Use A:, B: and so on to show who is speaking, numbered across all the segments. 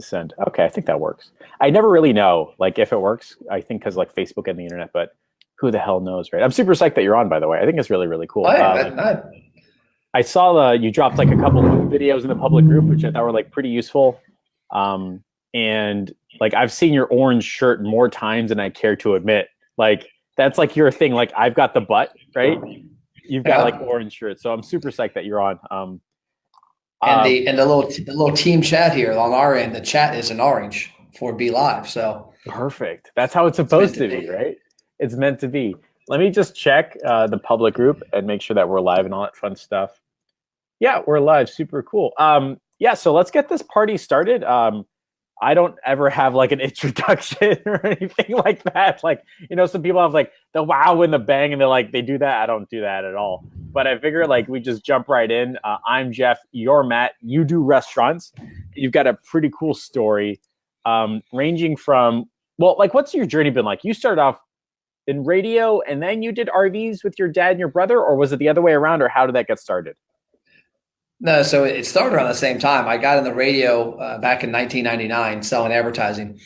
A: send. Okay, I think that works. I never really know, like, if it works. I think because like Facebook and the internet, but who the hell knows, right? I'm super psyched that you're on, by the way. I think it's really, really cool.
B: Oh yeah,
A: I saw you dropped like a couple of videos in the public group, which I thought were like pretty useful. And like I've seen your orange shirt more times than I care to admit. Like that's like your thing. Like I've got the butt, right? You've got like orange shirts, so I'm super psyched that you're on.
B: And the little team chat here on our end, the chat is in orange for Be Live. So
A: perfect. That's how it's supposed to be, right? It's meant to be. Let me just check the public group and make sure that we're live and all that fun stuff. Yeah, we're live. Super cool. Yeah, so let's get this party started. I don't ever have like an introduction or anything like that. Like, you know, some people have like the wow and the bang and they do that. I don't do that at all. But I figure like we just jump right in. I'm Jeff, you're Matt, you do restaurants. You've got a pretty cool story ranging from, well, like what's your journey been like? You started off in radio and then you did RVs with your dad and your brother, or was it the other way around, or how did that get started?
B: No, so it started around the same time. I got in the radio back in 1999 selling advertising.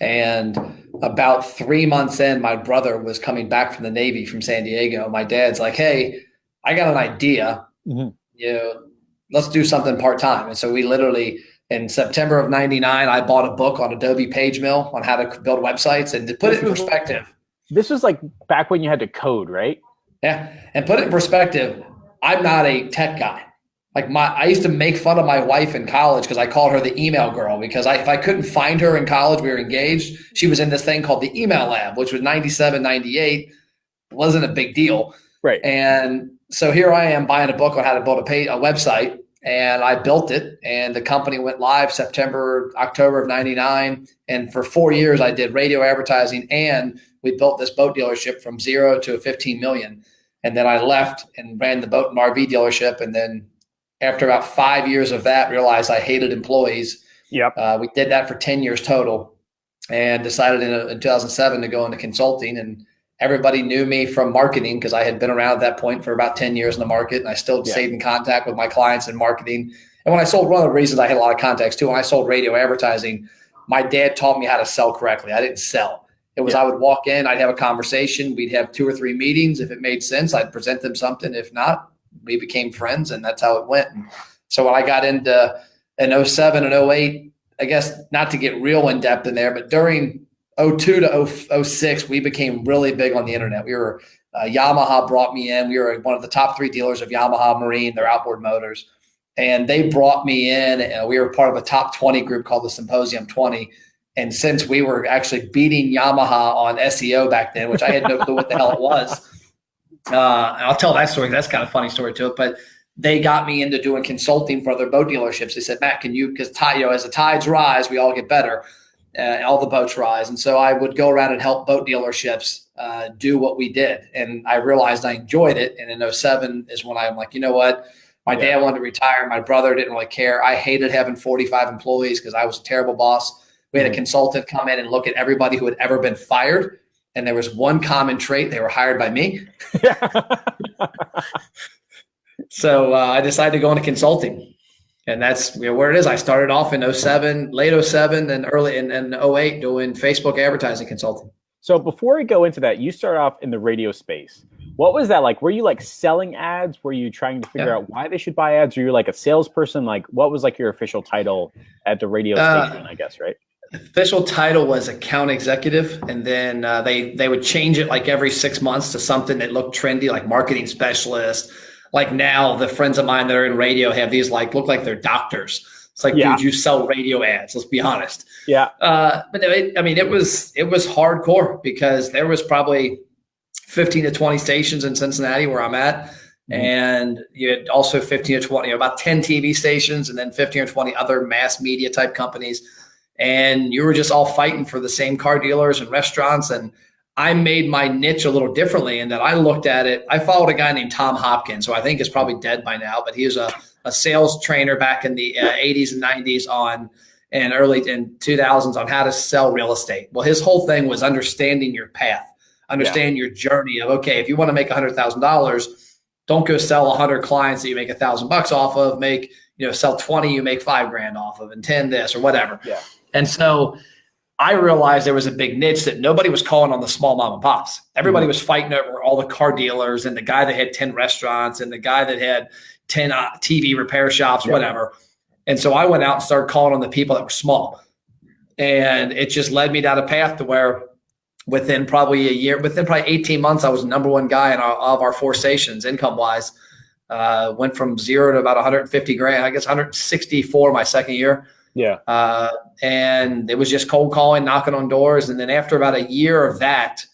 B: And about 3 months in, my brother was coming back from the Navy from San Diego. My dad's like, hey, I got an idea. You know, let's do something part-time. And so we literally, in September of 99, I bought a book on Adobe PageMill on how to build websites. And to put it in perspective.
A: This was like back when you had to code, right?
B: Yeah. And put it in perspective, I'm not a tech guy. Like I used to make fun of my wife in college because I called her the email girl because if I couldn't find her in college, we were engaged. She was in this thing called the Email Lab, which was 97, 98. Wasn't a big deal.
A: Right.
B: And so here I am buying a book on how to build a website, and I built it. And the company went live October of 99. And for 4 years, I did radio advertising, and we built this boat dealership from 0 to 15 million. And then I left and ran the boat and RV dealership. And then after about 5 years of that, realized I hated employees.
A: Yep.
B: We did that for 10 years total and decided in 2007 to go into consulting. And everybody knew me from marketing because I had been around at that point for about 10 years in the market. And I still stayed in contact with my clients in marketing. And when I sold, one of the reasons I had a lot of contacts too, when I sold radio advertising, my dad taught me how to sell correctly. I didn't sell. It was I would walk in, I'd have a conversation. We'd have 2 or 3 meetings. If it made sense, I'd present them something. If not, we became friends, and that's how it went. And so when I got into in 07 and 08, I guess not to get real in depth in there, but during 02 to 06, we became really big on the internet. We were Yamaha brought me in. We were one of the top 3 dealers of Yamaha Marine, their outboard motors, and they brought me in. And we were part of a top 20 group called the Symposium 20. And since we were actually beating Yamaha on SEO back then, which I had no clue what the hell it was. I'll tell that story. That's kind of a funny story to it, but they got me into doing consulting for other boat dealerships. They said, Matt, can you, because as the tides rise, we all get better. All the boats rise. And so I would go around and help boat dealerships do what we did. And I realized I enjoyed it. And in 07 is when I'm like, you know what? My dad wanted to retire. My brother didn't really care. I hated having 45 employees because I was a terrible boss. We had a consultant come in and look at everybody who had ever been fired. And there was one common trait. They were hired by me. So I decided to go into consulting. And that's where it is. I started off in 07, late 07, and early in 08 doing Facebook advertising consulting.
A: So before we go into that, you started off in the radio space. What was that like? Were you like selling ads? Were you trying to figure out why they should buy ads? Were you like a salesperson? Like what was like your official title at the radio station, I guess, right?
B: Official title was account executive, and then they would change it like every 6 months to something that looked trendy, like marketing specialist. Like now, the friends of mine that are in radio have these look like they're doctors. It's like, dude, you sell radio ads. Let's be honest.
A: Yeah.
B: But it was hardcore because there was probably 15 to 20 stations in Cincinnati where I'm at. And you had also 15 or 20, about 10 TV stations, and then 15 or 20 other mass media type companies. And you were just all fighting for the same car dealers and restaurants. And I made my niche a little differently in that I looked at it. I followed a guy named Tom Hopkins, who I think is probably dead by now, but he was a sales trainer back in the 80s and 90s and early in 2000s on how to sell real estate. Well, his whole thing was understanding your path, understand your journey of, okay, if you want to make $100,000, don't go sell 100 clients that you make $1,000 off of, sell 20, you make $5,000 off of, and 10 this or whatever.
A: Yeah.
B: And so I realized there was a big niche that nobody was calling on the small mom and pops. Everybody was fighting over all the car dealers and the guy that had 10 restaurants and the guy that had 10 TV repair shops, whatever. And so I went out and started calling on the people that were small. And it just led me down a path to where within probably 18 months, I was the number one guy in all of our 4 stations income wise. Went from 0 to about 150 grand, I guess 164 my second year.
A: Yeah.
B: And it was just cold calling, knocking on doors. And then after about a year of that,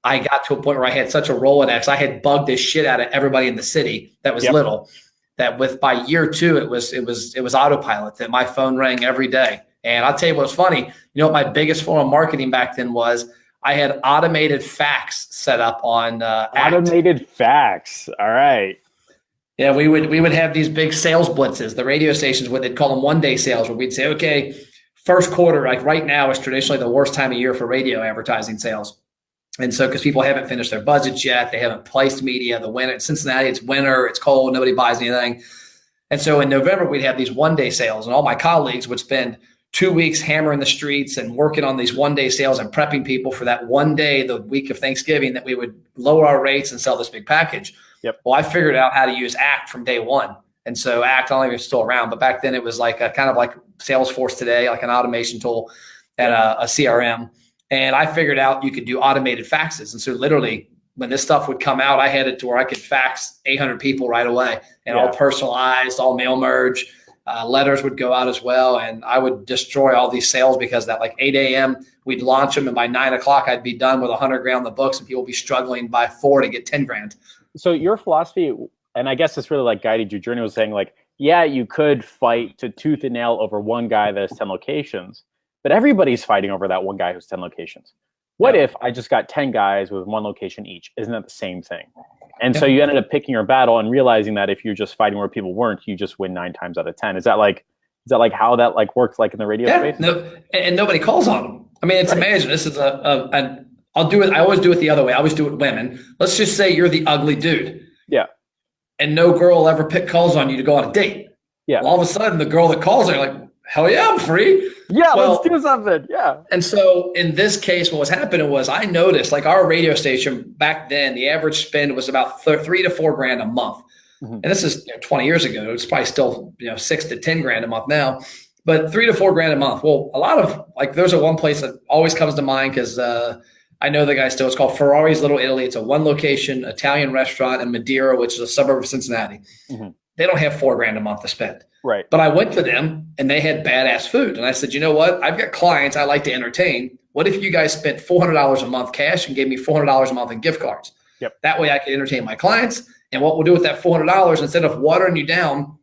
B: I got to a point where I had such a Rolodex. I had bugged this shit out of everybody in the city that was little, that by year 2, it was autopilot, that my phone rang every day. And I'll tell you what's funny. You know what my biggest form of marketing back then was? I had automated fax set up on
A: automated fax. All right.
B: Yeah, we would have these big sales blitzes. The radio stations, what they'd call them one-day sales, where we'd say, okay, first quarter, like right now is traditionally the worst time of year for radio advertising sales. And so, because people haven't finished their budgets yet, they haven't placed media. The winter, Cincinnati, it's winter, it's cold, nobody buys anything. And so in November, we'd have these one-day sales, and all my colleagues would spend 2 weeks hammering the streets and working on these one-day sales and prepping people for that one day, the week of Thanksgiving, that we would lower our rates and sell this big package. Well, I figured out how to use ACT from day one. And so ACT, I don't think it's still around, but back then it was like kind of like Salesforce today, like an automation tool and a CRM. And I figured out you could do automated faxes. And so literally when this stuff would come out, I had it to where I could fax 800 people right away, and all personalized, all mail merge. Letters would go out as well. And I would destroy all these sales because that, like 8 a.m., we'd launch them. And by 9 o'clock, I'd be done with 100 grand on the books, and people would be struggling by 4 to get 10 grand.
A: So your philosophy, and I guess this really like guided your journey, was saying like, yeah, you could fight to tooth and nail over one guy that has 10 locations, but everybody's fighting over that one guy who's 10 locations. What if I just got 10 guys with 1 location each? Isn't that the same thing? And so you ended up picking your battle and realizing that if you're just fighting where people weren't, you just win 9 times out of 10. Is that like how that like works like in the radio space?
B: No, and nobody calls on them. I mean, it's imagine this is I'll do it. I always do it the other way. I always do it with women. Let's just say you're the ugly dude.
A: Yeah.
B: And no girl will ever pick calls on you to go on a date.
A: Yeah.
B: Well, all of a sudden the girl that calls her, like, hell yeah, I'm free.
A: Yeah, let's do something. Yeah. And
B: so in this case, what was happening was I noticed, like, our radio station back then, the average spend was about 3 to 4 grand a month. And this is 20 years ago. It's probably still 6 to 10 grand a month now, but 3 to 4 grand a month. Well, a lot of, like, there's one place that always comes to mind because I know the guy still. It's called Ferrari's Little Italy. It's a 1-location Italian restaurant in Madeira, which is a suburb of Cincinnati. They don't have 4 grand a month to spend.
A: Right.
B: But I went to them and they had badass food. And I said, you know what? I've got clients I like to entertain. What if you guys spent $400 a month cash and gave me $400 a month in gift cards? That way I can entertain my clients. And what we'll do with that $400, instead of watering you down,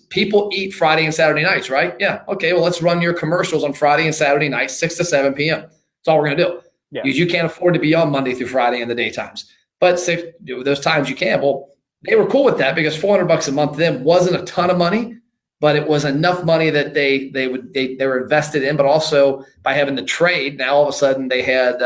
B: people eat Friday and Saturday nights, right? Yeah. Okay. Well, let's run your commercials on Friday and Saturday nights, 6 to 7 p.m. That's all we're going to do. Because you can't afford to be on Monday through Friday in the daytimes. But those times you can. Well, they were cool with that because $400 a month to them wasn't a ton of money, but it was enough money that they were invested in. But also by having the trade, now all of a sudden they had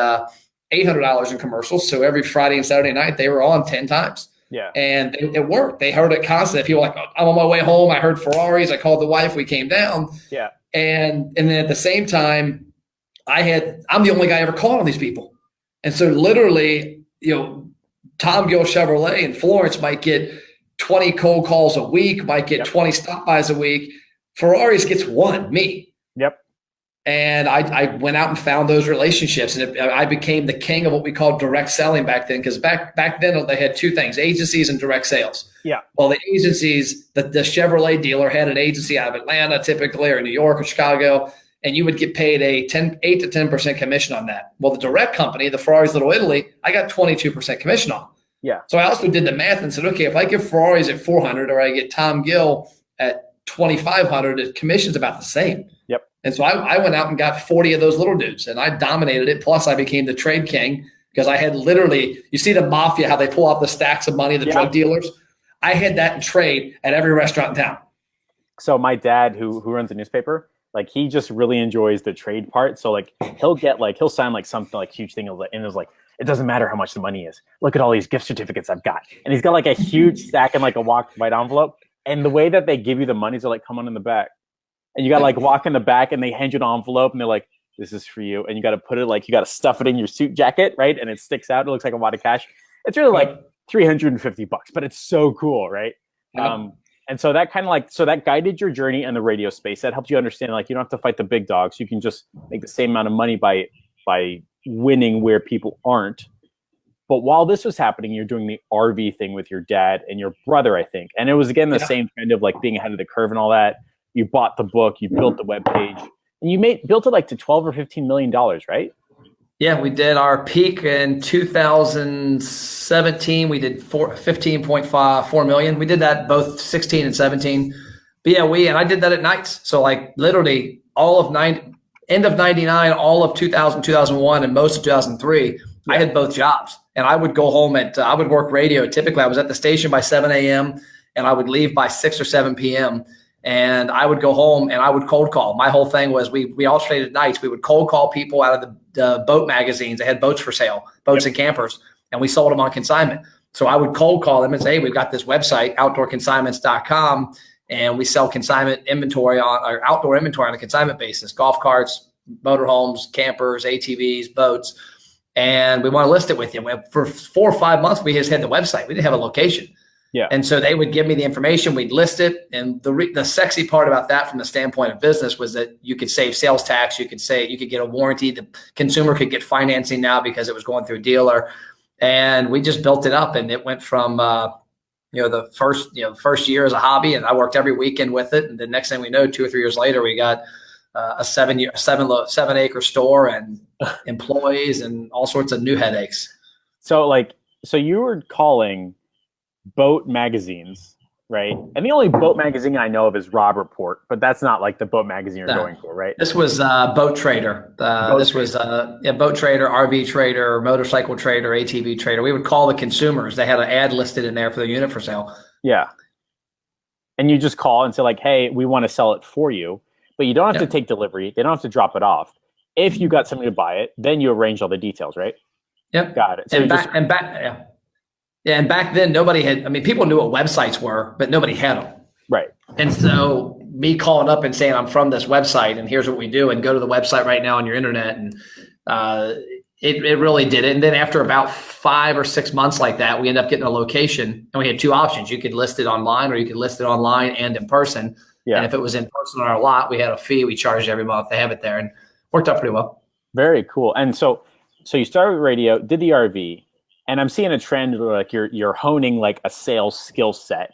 B: $800 in commercials. So every Friday and Saturday night they were on 10 times.
A: Yeah. And
B: it worked. They heard it constantly. People were like, I'm on my way home. I heard Ferraris. I called the wife. We came down.
A: Yeah.
B: And then at the same time, I'm the only guy ever called on these people. And so literally, Tom Gill Chevrolet in Florence might get 20 cold calls a week, might get 20 stop buys a week. Ferraris gets 1, me.
A: Yep.
B: And I went out and found those relationships, and I became the king of what we called direct selling back then. Because back then they had 2 things: agencies and direct sales.
A: Yeah.
B: Well, the agencies, the Chevrolet dealer had an agency out of Atlanta, typically, or New York or Chicago, and you would get paid 8 to 10% commission on that. Well, the direct company, the Ferrari's Little Italy, I got 22% commission on.
A: Yeah.
B: So I also did the math and said, okay, if I give Ferrari's at 400 or I get Tom Gill at 2,500, the commission's about the same.
A: Yep.
B: And so I went out and got 40 of those little dudes, and I dominated it. Plus I became the trade king because I had literally, you see the mafia, how they pull out the stacks of money, the drug dealers. I had that in trade at every restaurant in town.
A: So my dad, who runs a newspaper, like, he just really enjoys the trade part. So like he'll sign like something like huge thing, and it was like, it doesn't matter how much the money is. Look at all these gift certificates I've got. And he's got like a huge stack in like a white envelope. And the way that they give you the monies are like, come on in the back. and you got to like walk in the back, and they hand you an envelope, and they're like, "This is for you," and you got to put it like you got to stuff it in your suit jacket, right? And it sticks out. It looks like a wad of cash. It's really like $350, but it's so cool, right?
B: Yeah.
A: And so that kind of like, so that guided your journey in the radio space. That helped you understand, like, you don't have to fight the big dogs. You can just make the same amount of money by winning where people aren't. But while this was happening, you're doing the RV thing with your dad and your brother, I think. And it was, again, the same kind of like being ahead of the curve and all that. You bought the book, you built the webpage, and you built it like to $12 or $15 million, right?
B: Yeah, we did our peak in 2017. We did 15.4 million. We did that both 16 and 17. But yeah, and I did that at nights. So like literally end of 99, all of 2000, 2001, and most of 2003, I had both jobs. And I would go home I would work radio. Typically, I was at the station by 7 a.m. and I would leave by 6 or 7 p.m. And I would go home and I would cold call. My whole thing was we alternated nights. We would cold call people out of the boat magazines. They had boats for sale, boats and campers, and we sold them on consignment. So I would cold call them and say, hey, we've got this website, outdoorconsignments.com, and we sell consignment inventory or outdoor inventory on a consignment basis, golf carts, motorhomes, campers, ATVs, boats. And we want to list it with you. For 4 or 5 months, we just had the website. We didn't have a location.
A: Yeah.
B: And so they would give me the information, we'd list it. And the sexy part about that from the standpoint of business was that you could save sales tax. You could get a warranty. The consumer could get financing now because it was going through a dealer. And we just built it up, and it went from, the first year as a hobby, and I worked every weekend with it. And the next thing we know, 2 or 3 years later, we got a 7-acre store and employees and all sorts of new headaches.
A: So you were calling boat magazines, right? And the only boat magazine I know of is Robb Report, but that's not like the boat magazine you're going for, right?
B: This was Boat Trader. Boat Trader, RV Trader, Motorcycle Trader, ATV Trader. We would call the consumers. They had an ad listed in there for the unit for sale.
A: Yeah. And you just call and say like, hey, we want to sell it for you, but you don't have to take delivery. They don't have to drop it off. If you got somebody to buy it, then you arrange all the details, right?
B: Yep.
A: Got it. So
B: and back then, people knew what websites were, but nobody had them.
A: Right.
B: And so me calling up and saying, I'm from this website and here's what we do, and go to the website right now on your internet. And it really did it. And then after about 5 or 6 months like that, we ended up getting a location, and we had 2 options. You could list it online, or you could list it online and in person. Yeah. And if it was in person on our lot, we had a fee we charged every month to have it there, and worked out pretty well.
A: Very cool. And so you started with radio, did the RV, and I'm seeing a trend where like you're honing like a sales skill set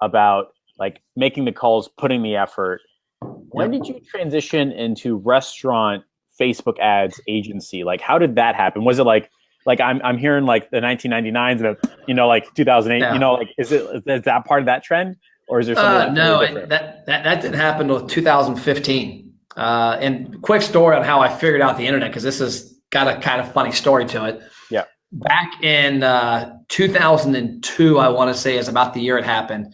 A: about like making the calls, putting the effort. When did you transition into restaurant Facebook ads agency? Like, how did that happen? Was it like I'm hearing like the 1999s and like 2008, is that part of that trend, or is there something?
B: No, that didn't happen until 2015. And quick story on how I figured out the internet, because this has got a kind of funny story to it.
A: Yeah.
B: Back in 2002, I want to say is about the year it happened.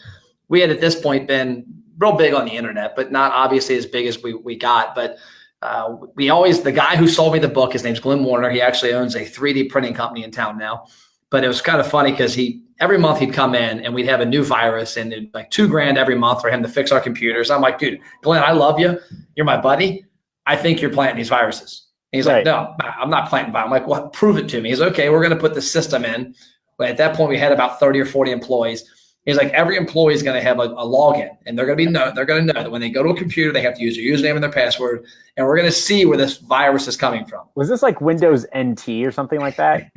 B: We had at this point been real big on the internet, but not obviously as big as we got. But the guy who sold me the book, his name's Glenn Warner. He actually owns a 3D printing company in town now. But it was kind of funny because every month he'd come in and we'd have a new virus, and it'd like $2,000 every month for him to fix our computers. I'm like, dude, Glenn, I love you. You're my buddy. I think you're planting these viruses. And he's like, no, I'm not planting viruses. I'm like, well, prove it to me. He's like, okay, we're going to put the system in. But at that point, we had about 30 or 40 employees. He's like, every employee is going to have a login, and they're going to know that when they go to a computer, they have to use their username and their password, and we're going to see where this virus is coming from.
A: Was this like Windows NT or something like that?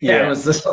B: Yeah, it was this.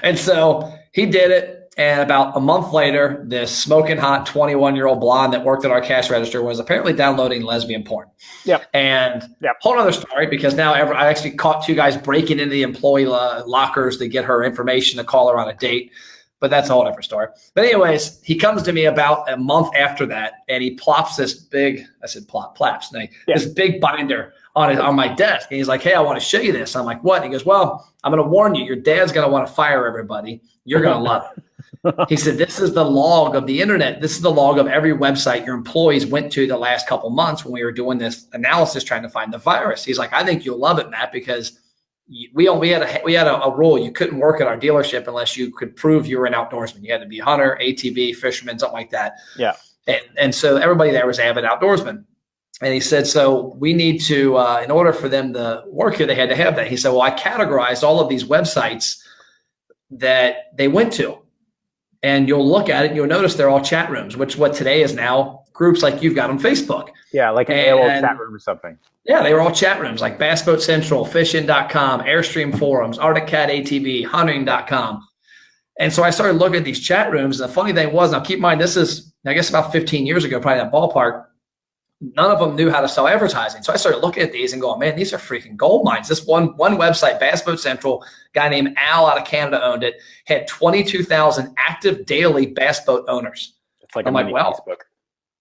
B: And so he did it. And about a month later, this smoking hot 21-year-old blonde that worked at our cash register was apparently downloading lesbian porn.
A: Yep.
B: And whole other story, because now I actually caught 2 guys breaking into the employee lockers to get her information to call her on a date. But that's a whole different story. But anyways, he comes to me about a month after that, and he plops this big, I said plaps, this big binder on my desk. And he's like, hey, I want to show you this. I'm like, what? And he goes, well, I'm going to warn you, your dad's going to want to fire everybody. You're going to love it. He said, this is the log of the internet. This is the log of every website your employees went to the last couple months when we were doing this analysis trying to find the virus. He's like, I think you'll love it, Matt, because we had a rule. You couldn't work at our dealership unless you could prove you were an outdoorsman. You had to be a hunter, ATV, fisherman, something like that.
A: Yeah.
B: And so everybody there was avid outdoorsmen. And he said, so we need to, in order for them to work here, they had to have that. He said, well, I categorized all of these websites that they went to. And you'll look at it and you'll notice they're all chat rooms, which what today is now groups like you've got on Facebook.
A: Yeah, like an AOL chat room or something.
B: Yeah, they were all chat rooms like Bass Boat Central, Fishing.com, Airstream Forums, Arctic Cat ATV, Hunting.com. And so I started looking at these chat rooms. And the funny thing was, now keep in mind, this is, I guess, about 15 years ago, probably that ballpark. None of them knew how to sell advertising. So I started looking at these and going, man, these are freaking gold mines. This one website, Bass Boat Central, guy named Al out of Canada owned it, had 22,000 active daily bass boat owners.
A: It's like
B: I'm like, well,
A: Facebook.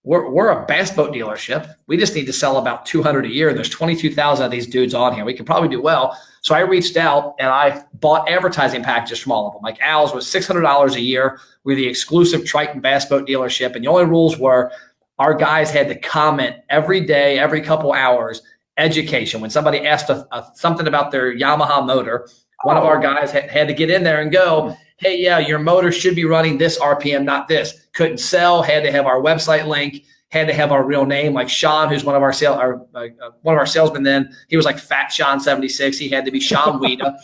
B: We're a bass boat dealership. We just need to sell about 200 a year. And there's 22,000 of these dudes on here. We could probably do well. So I reached out and I bought advertising packages from all of them. Like Al's was $600 a year. We're the exclusive Triton bass boat dealership. And the only rules were our guys had to comment every day, every couple hours, education. When somebody asked something about their Yamaha motor, one of our guys had to get in there and go, hey, yeah, your motor should be running this RPM, not this. Couldn't sell, had to have our website link, had to have our real name, like Sean, who's one of our salesmen then. He was like Fat Sean 76. He had to be Sean Weeda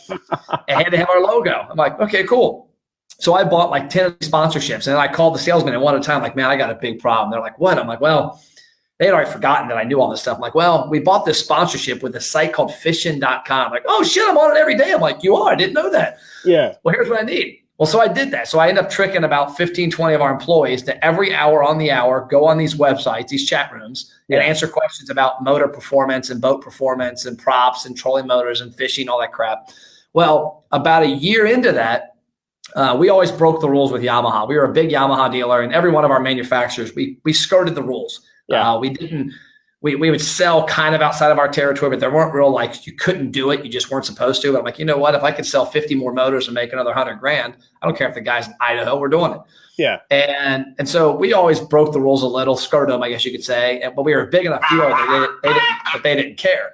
B: and had to have our logo. I'm like, okay, cool. So I bought like 10 sponsorships, and I called the salesman at one time, like, man, I got a big problem. They're like, what? I'm like, well, they had already forgotten that I knew all this stuff. I'm like, well, we bought this sponsorship with a site called Fishing.com. Like, oh shit, I'm on it every day. I'm like, you are? I didn't know that. Yeah. Well, here's what I need. Well, so I did that. So I ended up tricking about 15, 20 of our employees to every hour on the hour, go on these websites, these chat rooms, and answer questions about motor performance and boat performance and props and trolling motors and fishing, all that crap. Well, about a year into that, we always broke the rules with Yamaha. We were a big Yamaha dealer, and every one of our manufacturers, we skirted the rules. Yeah. We would sell kind of outside of our territory, but there weren't real, like, you couldn't do it. You just weren't supposed to. But I'm like, you know what? If I could sell 50 more motors and make another $100,000, I don't care if the guy's in Idaho, we're doing it. Yeah. And so we always broke the rules a little, skirted them, I guess you could say. But we were a big enough dealer that they didn't care.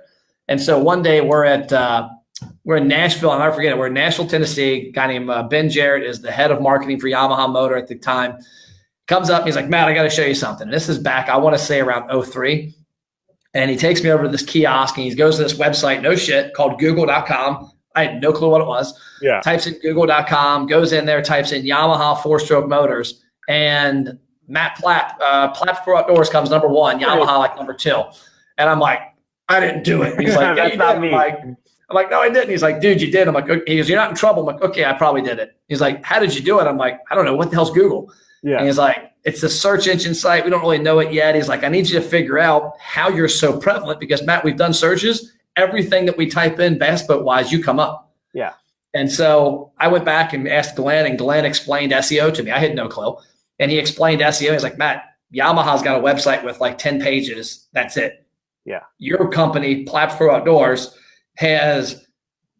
B: And so one day we're in Nashville. I'll never forget it. We're in Nashville, Tennessee. A guy named Ben Jarrett is the head of marketing for Yamaha Motor at the time. Comes up, he's like, Matt, I got to show you something. And this is back, I want to say around 2003. And he takes me over to this kiosk and he goes to this website, no shit, called google.com. I had no clue what it was. Yeah. Types in google.com, goes in there, types in Yamaha 4-stroke motors. And Matt Platt, Platt Pro Outdoors comes number 1, Yamaha like number 2. And I'm like, I didn't do it. He's like, yeah, you did. I'm like, no, I didn't. He's like, dude, you did. I'm like, okay. He goes, you're not in trouble. I'm like, okay, I probably did it. He's like, how did you do it? I'm like, I don't know. What the hell's Google? Yeah. And he's like, it's a search engine site. We don't really know it yet. He's like, I need you to figure out how you're so prevalent because, Matt, we've done searches. Everything that we type in bass boat wise, you come up. Yeah. And so I went back and asked Glenn, and Glenn explained SEO to me. I had no clue. And he explained SEO. He's like, Matt, Yamaha's got a website with like 10 pages. That's it. Yeah. Your company, Platt Pro Outdoors, has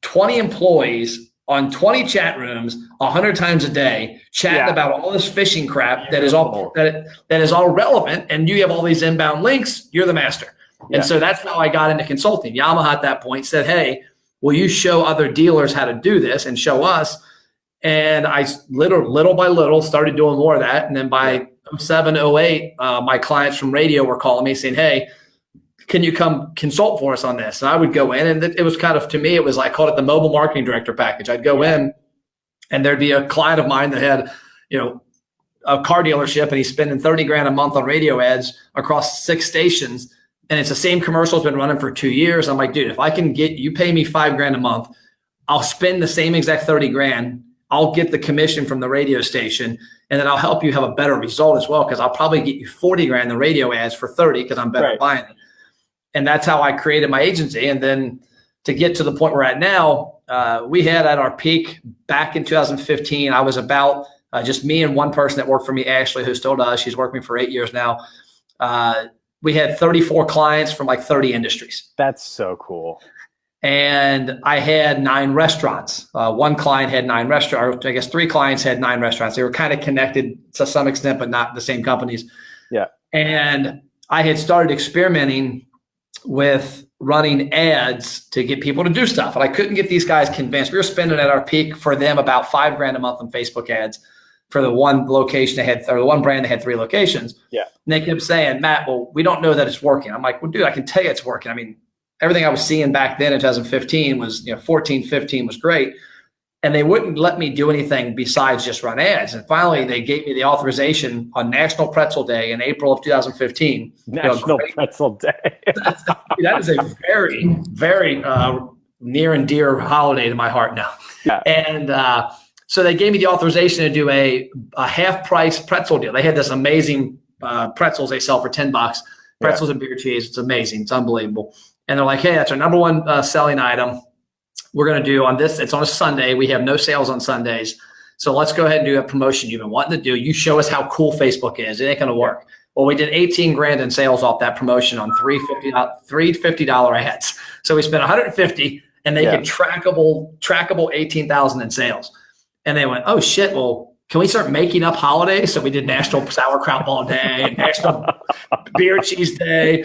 B: 20 employees on 20 chat rooms 100 times a day chatting about all this fishing crap that is all relevant, and you have all these inbound links. You're the master. Yeah. And so that's how I got into consulting. Yamaha at that point said, hey, will you show other dealers how to do this and show us? And I little by little started doing more of that. And then by 07, 08, my clients from radio were calling me saying, hey, can you come consult for us on this? And I would go in, and it was kind of, to me, it was like, I called it the mobile marketing director package. I'd go in and there'd be a client of mine that had, a car dealership, and he's spending $30,000 a month on radio ads across 6 stations. And it's the same commercial has been running for 2 years. I'm like, dude, if I can get you pay me $5,000 a month, I'll spend the same exact $30,000. I'll get the commission from the radio station, and then I'll help you have a better result as well, because I'll probably get you $40,000 in the radio ads for 30 because I'm better at buying it. And that's how I created my agency. And then to get to the point we're at now, we had at our peak back in 2015, I was about just me and one person that worked for me, Ashley, who still does. She's worked with me for 8 years now. We had 34 clients from like 30 industries.
A: That's so cool.
B: And I had 9 restaurants. One client had 9 restaurants. I guess 3 clients had 9 restaurants. They were kind of connected to some extent, but not the same companies. Yeah. And I had started experimenting with running ads to get people to do stuff. And I couldn't get these guys convinced. We were spending at our peak for them about $5,000 a month on Facebook ads for the one location they had, or the one brand they had 3 locations.
A: Yeah.
B: And they kept saying, Matt, well, we don't know that it's working. I'm like, well, dude, I can tell you it's working. I mean, everything I was seeing back then in 2015 was, 14, 15 was great. And they wouldn't let me do anything besides just run ads. And finally, they gave me the authorization on National Pretzel Day in April of 2015.
A: National Pretzel Day.
B: That is a very, very near and dear holiday to my heart now.
A: Yeah.
B: And so they gave me the authorization to do a half price pretzel deal. They had this amazing pretzels they sell for $10. Pretzels and beer cheese. It's amazing. It's unbelievable. And they're like, hey, that's our number one selling item. We're going to do on this. It's on a Sunday. We have no sales on Sundays. So let's go ahead and do a promotion you've been wanting to do. You show us how cool Facebook is. It ain't going to work. Well, we did 18 grand in sales off that promotion on three $50 ads. So we spent 150 and they get trackable 18,000 in sales. And they went, oh shit. Well, can we start making up holidays? So we did National Sauerkraut Ball Day and National Beer Cheese Day.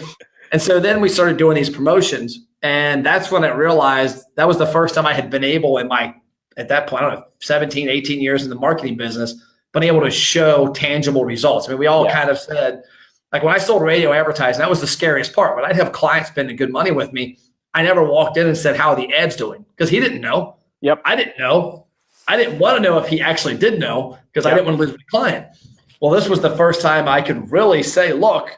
B: And so then we started doing these promotions. And that's when I realized that was the first time I had been able in my, at that point, I don't know, 17, 18 years in the marketing business, been able to show tangible results. I mean, we all kind of said, like when I sold radio advertising, that was the scariest part. When I'd have clients spending good money with me, I never walked in and said, how are the ads doing? Because he didn't know.
A: Yep.
B: I didn't know. I didn't want to know if he actually did know because I didn't want to lose my client. Well, this was the first time I could really say, look,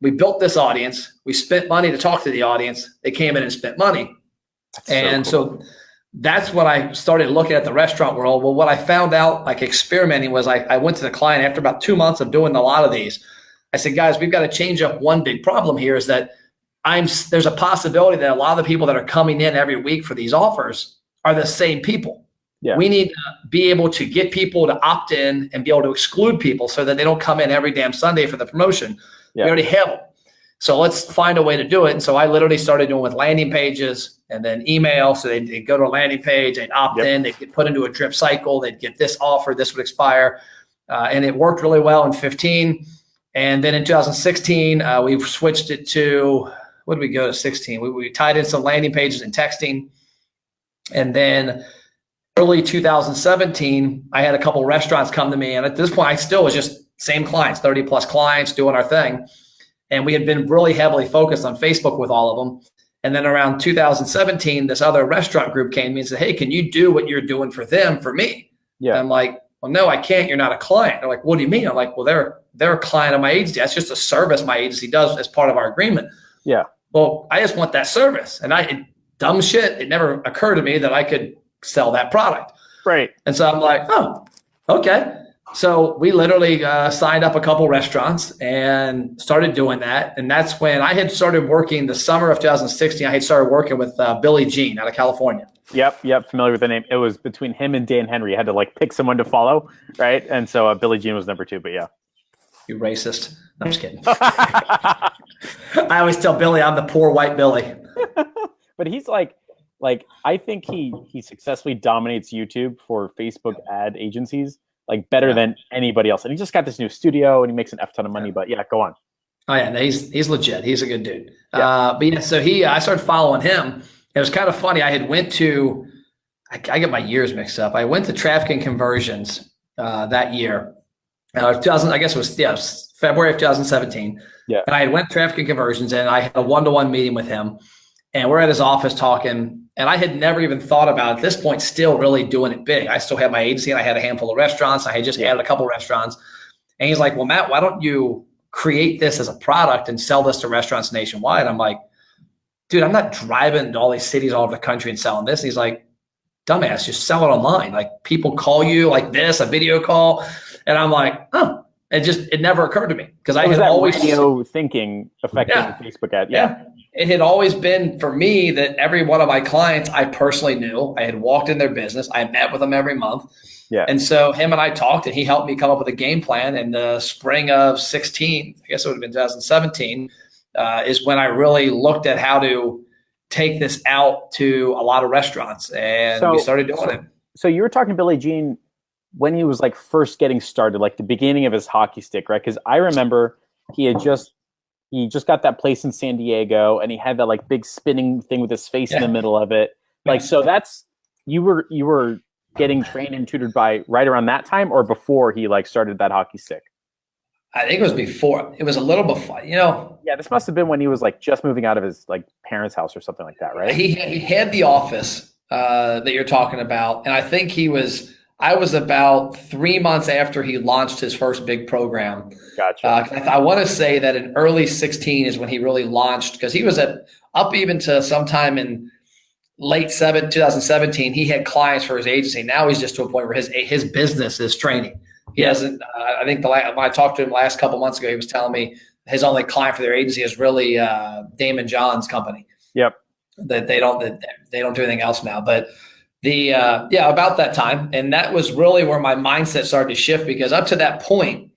B: we built this audience. We spent money to talk to the audience. They came in and spent money. So that's when I started looking at the restaurant world. Well, what I found out, like experimenting, was I went to the client after about 2 months of doing a lot of these. I said, guys, we've got to change up one big problem here is that there's a possibility that a lot of the people that are coming in every week for these offers are the same people. Yeah. We need to be able to get people to opt in and be able to exclude people so that they don't come in every damn Sunday for the promotion. Yeah. We already have them. So let's find a way to do it. And so I literally started doing with landing pages and then email. So they'd go to a landing page, they'd opt in, they'd get put into a drip cycle, they'd get this offer, this would expire. And it worked really well in 15. And then in 2016, we switched it to, what did we go to 16? We tied in some landing pages and texting. And then early 2017, I had a couple restaurants come to me. And at this point, I still was just same clients, 30 plus clients doing our thing. And we had been really heavily focused on Facebook with all of them. And then around 2017, this other restaurant group came to me and said, hey, can you do what you're doing for them for me? Yeah. And I'm like, well, no, I can't. You're not a client. They're like, what do you mean? I'm like, well, they're a client of my agency. That's just a service my agency does as part of our agreement. Yeah. Well, I just want that service. And dumb shit, it never occurred to me that I could sell that product. Right. And so I'm like, oh, okay. So we literally signed up a couple restaurants and started doing that. And that's when I had started working the summer of 2016. I had started working with Billy Jean out of California. Yep. Familiar with the name. It was between him and Dan Henry. You had to like pick someone to follow, right? And so Billy Jean was number 2, but yeah. You racist. No, I'm just kidding. I always tell Billy I'm the poor white Billy. But he's like I think he successfully dominates YouTube for Facebook ad agencies. Like better than anybody else. And he just got this new studio and he makes an F ton of money, but yeah, go on. Oh yeah, no, he's legit. He's a good dude. Yeah. But yeah, so I started following him. It was kind of funny. I had went to, I get my years mixed up. I went to Traffic and Conversions that year. 2000, I guess it was February of 2017. Yeah. And I had went to Traffic and Conversions and I had a one-to-one meeting with him. And we're at his office talking, and I had never even thought about at this point still really doing it big. I still had my agency and I had a handful of restaurants. I had just added a couple of restaurants. And he's like, well, Matt, why don't you create this as a product and sell this to restaurants nationwide? I'm like, dude, I'm not driving to all these cities all over the country and selling this. And he's like, dumbass, just sell it online. Like people call you like this, a video call. And I'm like, oh, it never occurred to me because I had always radio thinking affecting Facebook ad. Yeah. It had always been for me that every one of my clients I personally knew. I had walked in their business. I met with them every month. Yeah. And so him and I talked and he helped me come up with a game plan in the spring of 16. I guess it would have been 2017 is when I really looked at how to take this out to a lot of restaurants and we started doing it. So you were talking to Billy Jean when he was like first getting started, like the beginning of his hockey stick, right? Because I remember he just got that place in San Diego and he had that like big spinning thing with his face in the middle of it. Like, so that's, you were
A: getting trained and tutored by right around that time, or before he like started that hockey stick?
B: I think it was before. It was a little before, you know.
A: Yeah, this must have been when he was like just moving out of his like parents' house or something like that, right?
B: He had the office that you're talking about, and I think I was about 3 months after he launched his first big program.
A: Gotcha.
B: I want to say that in early 16 is when he really launched, because he was up even to sometime in late 2017. He had clients for his agency. Now he's just to a point where his business is training. He hasn't. I think when I talked to him last couple months ago, he was telling me his only client for their agency is really Damon John's company.
A: Yep.
B: That they don't do anything else now, but. About that time. And that was really where my mindset started to shift, because up to that point,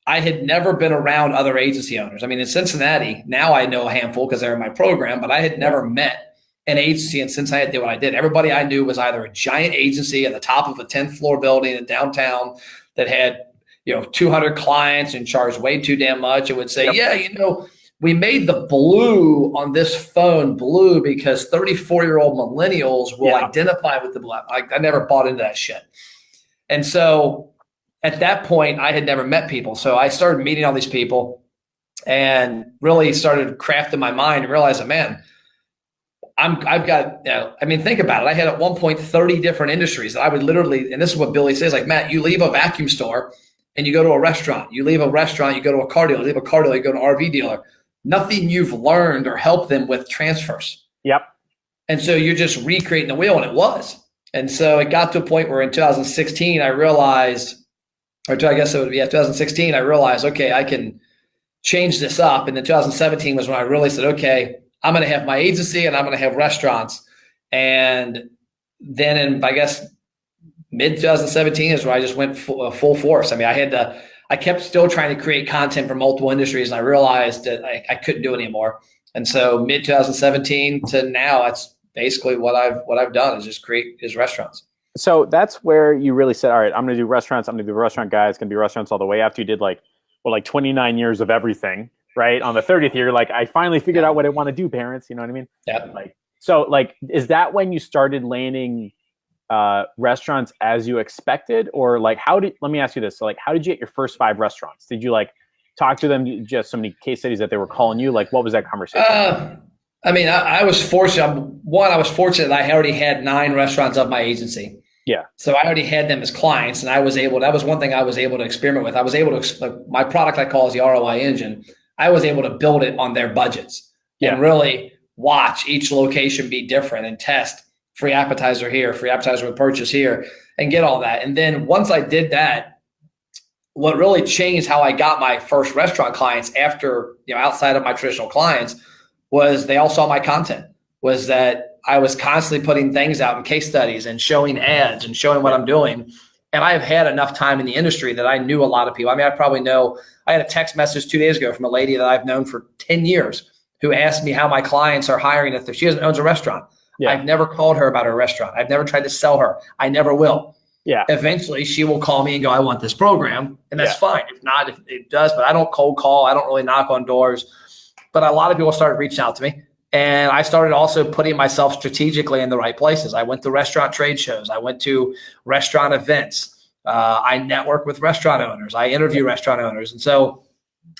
B: I had never been around other agency owners. I mean, in Cincinnati, now I know a handful because they're in my program, but I had never met an agency in Cincinnati that did what I did. Everybody I knew was either a giant agency at the top of a 10th floor building in downtown that had, 200 clients and charged way too damn much. It would say, we made the blue on this phone blue because 34-year-old millennials will identify with the blue. I never bought into that shit. And so at that point, I had never met people. So I started meeting all these people and really started crafting my mind and realized that, man, I've got, think about it. I had at one point 30 different industries that I would literally, and this is what Billy says, like, Matt, you leave a vacuum store and you go to a restaurant. You leave a restaurant, you go to a car dealer. You leave a car dealer, you go to an RV dealer. Nothing you've learned or helped them with transfers.
A: Yep.
B: And so you're just recreating the wheel, and it was. And so it got to a point where in 2016, I realized, 2016, I realized, okay, I can change this up. And then 2017 was when I really said, okay, I'm going to have my agency and I'm going to have restaurants. And then in, mid 2017 is where I just went full force. I mean, I kept still trying to create content for multiple industries, and I realized that I couldn't do it anymore. And so mid 2017 to now, that's basically what I've done, is just create his restaurants.
A: So that's where you really said, all right, I'm going to do restaurants. I'm going to be a restaurant guy. It's going to be restaurants all the way, after you did like 29 years of everything, right? On the 30th year, like, I finally figured out what I want to do, parents. You know what I mean?
B: Yeah.
A: Is that when you started landing restaurants as you expected, or like let me ask you this. So like, how did you get your first 5 restaurants? Did you like talk to them, just so many case studies that they were calling you? Like, what was that conversation?
B: I was fortunate. One, I was fortunate that I already had 9 restaurants of my agency.
A: Yeah.
B: So I already had them as clients, and that was one thing I was able to experiment with. I was able to, my product I call is the ROI engine. I was able to build it on their budgets and really watch each location be different and test free appetizer here, free appetizer with purchase here, and get all that. And then once I did that, what really changed how I got my first restaurant clients after, outside of my traditional clients, was they all saw my content, was that I was constantly putting things out in case studies and showing ads and showing what I'm doing. And I've had enough time in the industry that I knew a lot of people. I mean, I had a text message 2 days ago from a lady that I've known for 10 years who asked me how my clients are hiring if she owns a restaurant. Yeah. I've never called her about her restaurant. I've never tried to sell her. I never will.
A: Yeah.
B: Eventually she will call me and go, I want this program. And that's fine. If not, if it does, but I don't cold call. I don't really knock on doors. But a lot of people started reaching out to me. And I started also putting myself strategically in the right places. I went to restaurant trade shows. I went to restaurant events. I network with restaurant owners. I interview restaurant owners. And so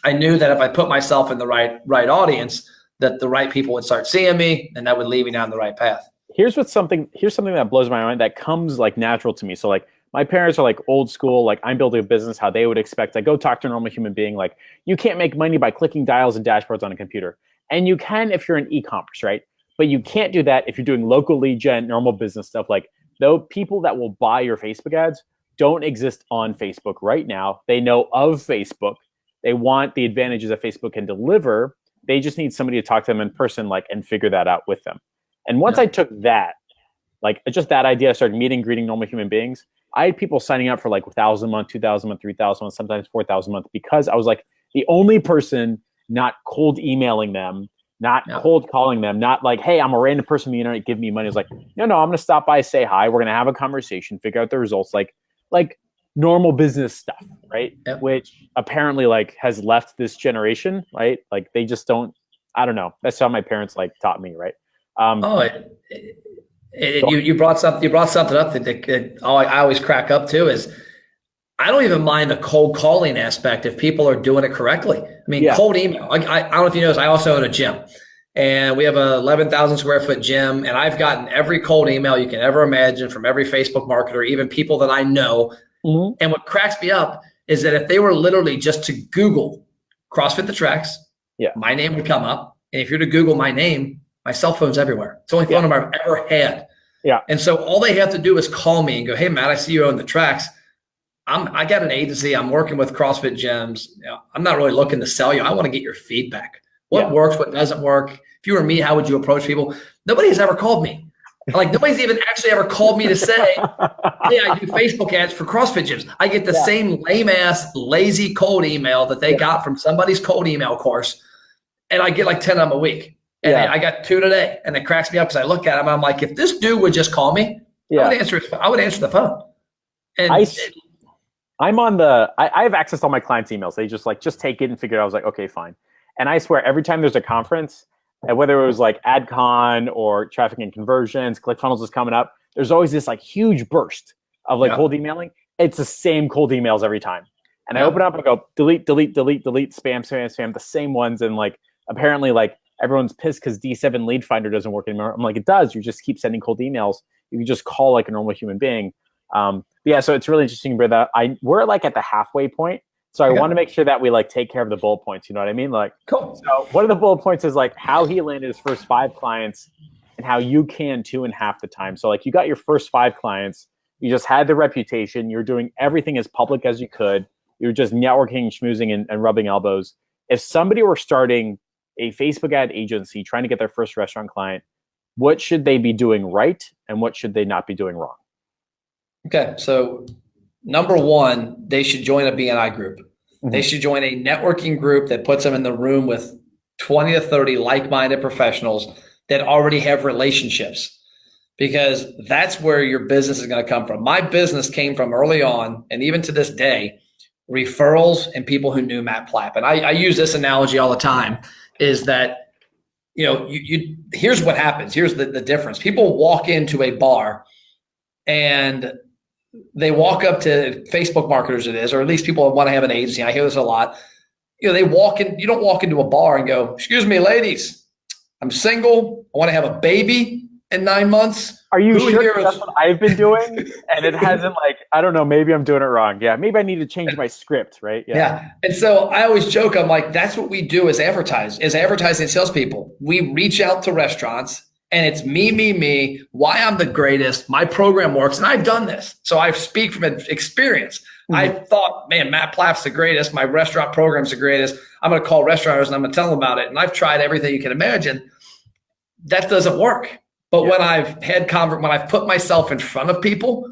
B: I knew that if I put myself in the right audience, that the right people would start seeing me, and that would lead me down the right path.
A: Here's something that blows my mind that comes like natural to me. So like, my parents are like old school, like, I'm building a business how they would expect. I go talk to a normal human being, like, you can't make money by clicking dials and dashboards on a computer. And you can if you're in e-commerce, right? But you can't do that if you're doing local lead gen, normal business stuff. Like, though, people that will buy your Facebook ads don't exist on Facebook right now. They know of Facebook. They want the advantages that Facebook can deliver. They just need somebody to talk to them in person, like, and figure that out with them. And once I took that, like, just that idea, I started meeting, greeting normal human beings. I had people signing up for like 1,000 a month, 2,000 a month, 3,000 a month, sometimes 4,000 a month, because I was like the only person not cold emailing them, not cold calling them, not like, hey, I'm a random person on the internet, give me money. It was like, no, I'm going to stop by, say hi. We're going to have a conversation, figure out the results, like normal business stuff, right? Yep. Which apparently like has left this generation, right? Like, they just don't, I don't know. That's how my parents like taught me, right?
B: You brought something up that I always crack up to is I don't even mind the cold calling aspect if people are doing it correctly. I mean, cold email. I don't know if you notice, I also own a gym, and we have a 11,000 square foot gym, and I've gotten every cold email you can ever imagine from every Facebook marketer, even people that I know. Mm-hmm. And what cracks me up is that if they were literally just to Google CrossFit The Tracks, my name would come up. And if you're to Google my name, my cell phone's everywhere. It's the only phone number I've ever had. Yeah. And so all they have to do is call me and go, hey, Matt, I see you own The Tracks. I got an agency. I'm working with CrossFit gyms. I'm not really looking to sell you. I want to get your feedback. What works, what doesn't work. If you were me, how would you approach people? Nobody has ever called me. Like nobody's even actually ever called me to say, hey, I do Facebook ads for CrossFit gyms. I get the same lame ass, lazy cold email that they got from somebody's cold email course. And I get like 10 of them a week. And I got 2 today. And it cracks me up because I look at them. I'm like, if this dude would just call me, I would answer the phone. And
A: I'm on I have access to all my clients' emails. They just take it and figure it out. I was like, okay, fine. And I swear every time there's a conference, and whether it was like AdCon or traffic and conversions, ClickFunnels is coming up, there's always this like huge burst of like cold emailing. It's the same cold emails every time. And I open up and go, delete, spam, the same ones. And like, apparently like everyone's pissed because D7 Lead Finder doesn't work anymore. I'm like, it does. You just keep sending cold emails. You can just call like a normal human being. So it's really interesting, Brother. We're like at the halfway point. So I want to make sure that we like take care of the bullet points. You know what I mean? Like, cool. So one of the bullet points is like how he landed his first 5 clients and how you can too in half the time. So like you got your first 5 clients, you just had the reputation, you're doing everything as public as you could. You're just networking, schmoozing, and rubbing elbows. If somebody were starting a Facebook ad agency, trying to get their first restaurant client, what should they be doing right and what should they not be doing wrong?
B: Okay, so number 1, they should join a BNI group. Mm-hmm. They should join a networking group that puts them in the room with 20 to 30 like-minded professionals that already have relationships, because that's where your business is going to come from. My business came from early on, and even to this day, referrals and people who knew Matt Plapp. And I use this analogy all the time, is that, here's what happens. Here's the difference. People walk into a bar and they walk up to Facebook marketers, or at least people that want to have an agency. I hear this a lot. They walk in, you don't walk into a bar and go, excuse me, ladies, I'm single. I want to have a baby in 9 months.
A: Are you sure that's what I've been doing? And it hasn't I don't know, maybe I'm doing it wrong. Yeah, maybe I need to change my script, right?
B: Yeah. And so I always joke, I'm like, that's what we do as advertising salespeople. We reach out to restaurants and it's me, why I'm the greatest, my program works. And I've done this. So I speak from experience. Mm-hmm. I thought, man, Matt Plapp's the greatest. My restaurant program's the greatest. I'm going to call restaurants and I'm going to tell them about it. And I've tried everything you can imagine. That doesn't work. But when I've put myself in front of people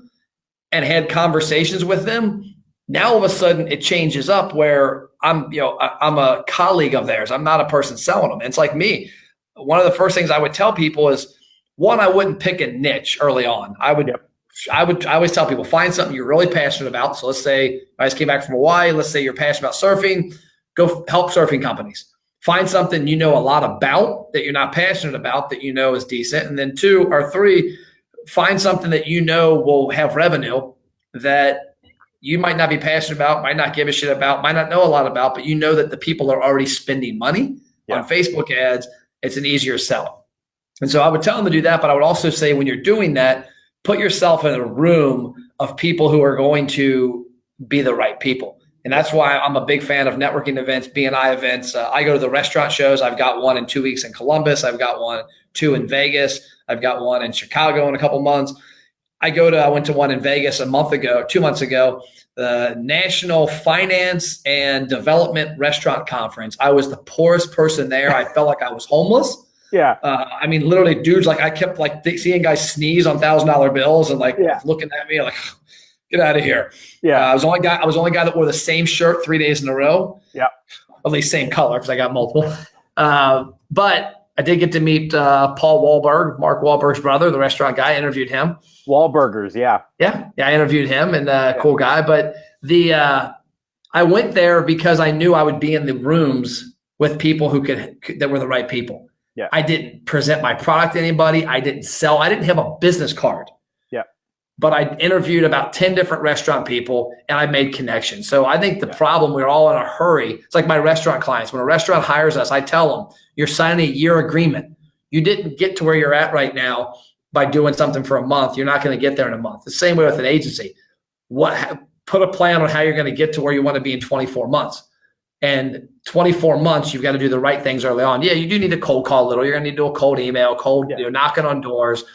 B: and had conversations with them, now all of a sudden it changes up where I'm a colleague of theirs. I'm not a person selling them. And it's like me. One of the first things I would tell people is, one, I wouldn't pick a niche early on. I always tell people, find something you're really passionate about. So let's say I just came back from Hawaii. Let's say you're passionate about surfing. Go help surfing companies. Find something you know a lot about that you're not passionate about that you know is decent. And then 2 or 3, find something that you know will have revenue that you might not be passionate about, might not give a shit about, might not know a lot about, but you know that the people are already spending money on Facebook ads. It's an easier sell. And so I would tell them to do that, but I would also say when you're doing that, put yourself in a room of people who are going to be the right people. And that's why I'm a big fan of networking events, BNI events. I go to the restaurant shows. I've got one in 2 weeks in Columbus. I've got 2 in Vegas. I've got one in Chicago in a couple months. I went to one in Vegas 2 months ago, the National Finance and Development Restaurant Conference. I was the poorest person there. I felt like I was homeless. Yeah. Literally dudes, I kept seeing guys sneeze on $1,000 bills and looking at me like, get out of here. Yeah. I was the only guy that wore the same shirt 3 days in a row. Yeah. At least same color, because I got multiple. But I did get to meet Paul Wahlberg, Mark Wahlberg's brother, the restaurant guy. I interviewed him.
A: Wahlburgers, yeah. Yeah,
B: I interviewed him, and cool guy. But I went there because I knew I would be in the rooms with people that were the right people.
A: Yeah.
B: I didn't present my product to anybody. I didn't sell. I didn't have a business card.
A: Yeah.
B: But I interviewed about 10 different restaurant people and I made connections. So I think the problem, we're all in a hurry. It's like my restaurant clients. When a restaurant hires us, I tell them, you're signing a year agreement. You didn't get to where you're at right now by doing something for a month. You're not going to get there in a month. The same way with an agency. Put a plan on how you're going to get to where you want to be in 24 months. And 24 months, you've got to do the right things early on. Yeah, you do need to cold call a little. You're going to need to do a cold email, knocking on doors.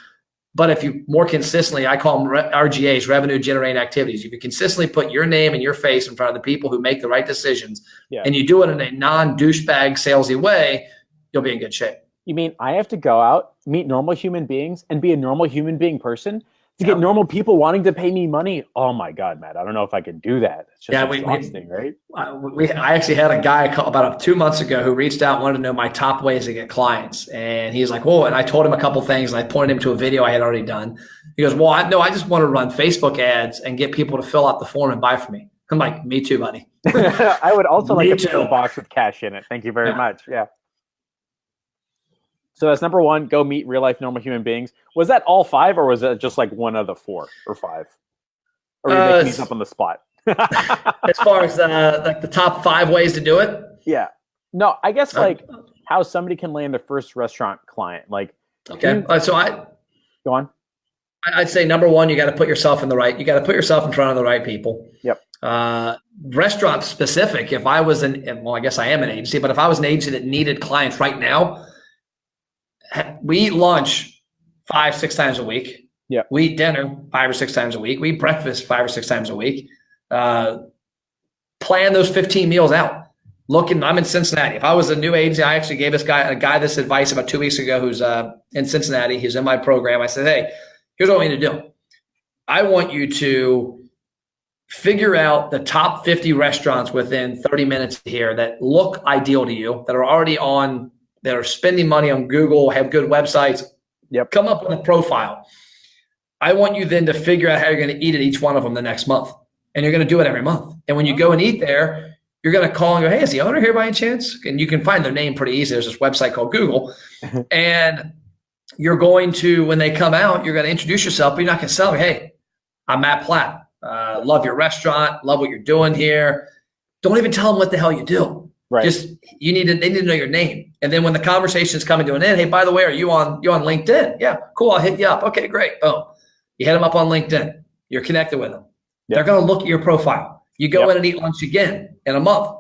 B: But if you more consistently, I call them RGAs, revenue generating activities. If you consistently put your name and your face in front of the people who make the right decisions, and you do it in a non-douchebag, salesy way, you'll be in good shape.
A: You mean I have to go out, meet normal human beings, and be a normal human being person to get normal people wanting to pay me money? Oh my God, Matt! I don't know if I could do that. It's just exhausting, right?
B: I actually had a guy about 2 months ago who reached out and wanted to know my top ways to get clients, and he's like, "Whoa!" And I told him a couple things, and I pointed him to a video I had already done. He goes, "Well, I just want to run Facebook ads and get people to fill out the form and buy from me." I'm like, "Me too, buddy."
A: I would also like to put a box with cash in it. Thank you very much. Yeah. So that's number one, go meet real life normal human beings. Was that all 5 or was that just like one of the 4 or 5? Or are you making these up on the spot?
B: As far as like the top 5 ways to do it?
A: Yeah. No, I guess like how somebody can land their first restaurant client. Like,
B: okay.
A: Go on.
B: I'd say number one, you got to put yourself in front of the right people.
A: Yep.
B: Restaurant specific. If I was I guess I am an agency, but if I was an agency that needed clients right now, we eat lunch 5-6 times a week.
A: Yeah.
B: We eat dinner 5 or 6 times a week. We eat breakfast 5 or 6 times a week. Plan those 15 meals out. I'm in Cincinnati. If I was a new agency, I actually gave a guy this advice about 2 weeks ago who's in Cincinnati. He's in my program. I said, "Hey, here's what I want you to do. I want you to figure out the top 50 restaurants within 30 minutes here that look ideal to you, that are already on, that are spending money on Google, have good websites.
A: Yep.
B: Come up with a profile. I want you then to figure out how you're going to eat at each one of them the next month. And you're going to do it every month. And when you go and eat there, you're going to call and go, "Hey, is the owner here by any chance?" And you can find their name pretty easy. There's this website called Google. And you're going to, when they come out, you're going to introduce yourself, but you're not going to sell them. "Hey, I'm Matt Platt. Love your restaurant. Love what you're doing here." Don't even tell them what the hell you do.
A: Right.
B: Just they need to know your name. And then when the conversation is coming to an end, "Hey, by the way, are you on LinkedIn?" "Yeah, cool. I'll hit you up." "Okay, great." Boom. You hit them up on LinkedIn. You're connected with them. Yep. They're going to look at your profile. You go in and eat lunch again in a month.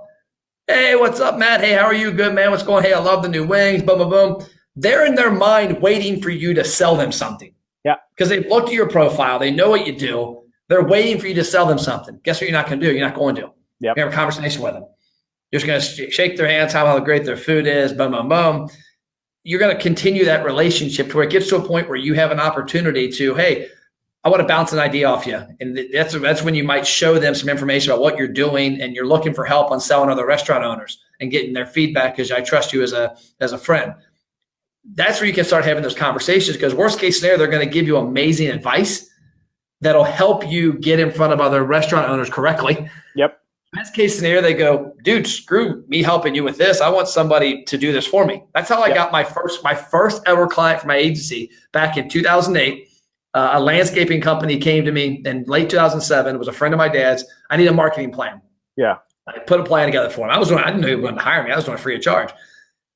B: "Hey, what's up, Matt? Hey, how are you? Good, man. What's going on? Hey, I love the new wings." Boom, boom, boom. They're in their mind waiting for you to sell them something.
A: Yeah.
B: Because they've looked at your profile. They know what you do. They're waiting for you to sell them something. Guess what you're not going to do? You're not going to.
A: Yep.
B: You're going to have a conversation with them. You're just going to shake their hands, tell them how great their food is, boom, boom, boom. You're going to continue that relationship to where it gets to a point where you have an opportunity to, "Hey, I want to bounce an idea off you." And that's when you might show them some information about what you're doing, and you're looking for help on selling other restaurant owners and getting their feedback because I trust you as a friend. That's where you can start having those conversations, because worst case scenario, they're going to give you amazing advice that'll help you get in front of other restaurant owners correctly.
A: Yep.
B: Best case scenario, they go, "Dude, screw me helping you with this. I want somebody to do this for me." That's how I got my first ever client for my agency back in 2008. A landscaping company came to me in late 2007. It was a friend of my dad's. "I need a marketing plan."
A: Yeah.
B: I put a plan together for him. I didn't know he was going to hire me. I was doing it free of charge.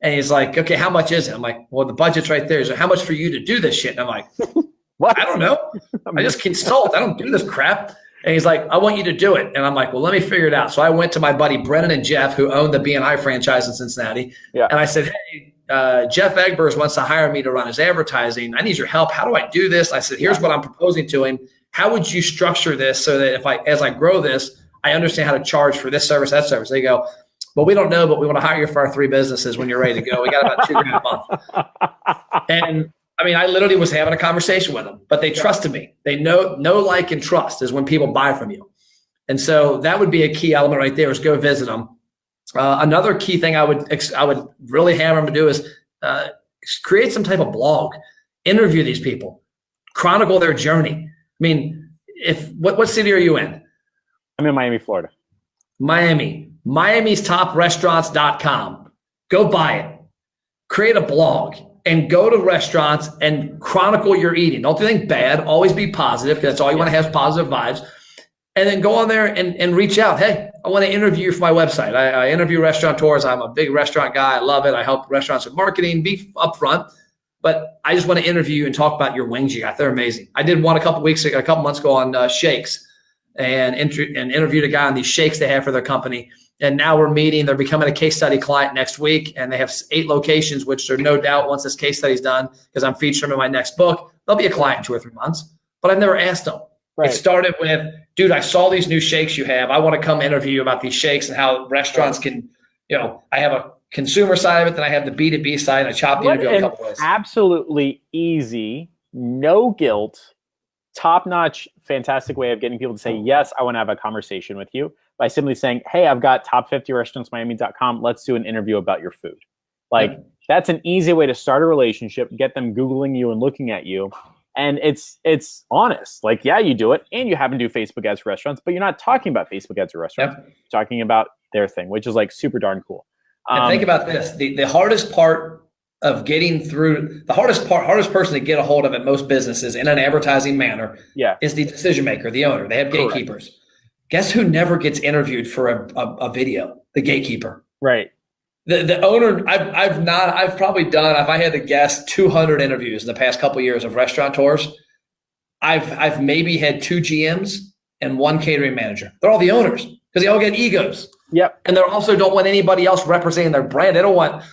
B: And he's like, "Okay, how much is it?" I'm like, "Well, the budget's right there." He's like, "How much for you to do this shit?" And I'm like,
A: "What?
B: I don't know. I just consult. I don't do this crap." And he's like, "I want you to do it." And I'm like, "Well, let me figure it out." So I went to my buddy Brennan and Jeff, who own the B&I franchise in Cincinnati.
A: Yeah.
B: And I said, "Hey, Jeff Egbers wants to hire me to run his advertising. I need your help. How do I do this?" I said, "Here's what I'm proposing to him. How would you structure this so that as I grow this, I understand how to charge for this service, that service?" They go, "Well, we don't know, but we want to hire you for our 3 businesses when you're ready to go. We got about $2,000 a month." And I mean, I literally was having a conversation with them, but they trusted me. They know, like, and trust is when people buy from you. And so that would be a key element right there, is go visit them. Another key thing I would really hammer them to do is create some type of blog, interview these people, chronicle their journey. I mean, what city are you in?
A: I'm in Miami, Florida.
B: Miami's toprestaurants.com. Go buy it. create a blog and go to restaurants and chronicle your eating. Don't do anything bad. Always be positive, because that's all you want to have is positive vibes. And then go on there and reach out. Hey, I want to interview you for my website. I interview restaurateurs. I'm a big restaurant guy. I love it. I help restaurants with marketing. Be upfront. But I just want to interview you and talk about your wings you got. They're amazing. I did one a couple months ago on shakes, and interviewed a guy on these shakes they have for their company. And now we're meeting. They're becoming a case study client next week, and they have 8 locations, which are no doubt, once this case study is done, because I'm featuring them in my next book, they'll be a client in 2 or 3 months. But I've never asked them. Right. It started with, dude, I saw these new shakes you have. I want to come interview you about these shakes and how restaurants can, I have a consumer side of it, then I have the B2B side. I chop the interview in a couple ways.
A: Absolutely easy, no guilt, top-notch, fantastic way of getting people to say, yes, I want to have a conversation with you, by simply saying, hey, I've got top50restaurantsmiami.com. Let's do an interview about your food. That's an easy way to start a relationship, get them Googling you and looking at you. And it's honest. You do it, and you happen to do Facebook ads for restaurants, but you're not talking about Facebook ads for restaurants. Yep. You're talking about their thing, which is super darn cool.
B: And think about this. The hardest part of getting through, the hardest person to get a hold of at most businesses in an advertising manner is the decision maker, the owner. They have gatekeepers. Correct. Guess who never gets interviewed for a video? The gatekeeper.
A: Right.
B: The owner, I've probably done, if I had to guess, 200 interviews in the past couple of years of restaurateurs. I've maybe had 2 GMs and 1 catering manager. They're all the owners, because they all get egos.
A: Yep.
B: And they also don't want anybody else representing their brand. They don't want,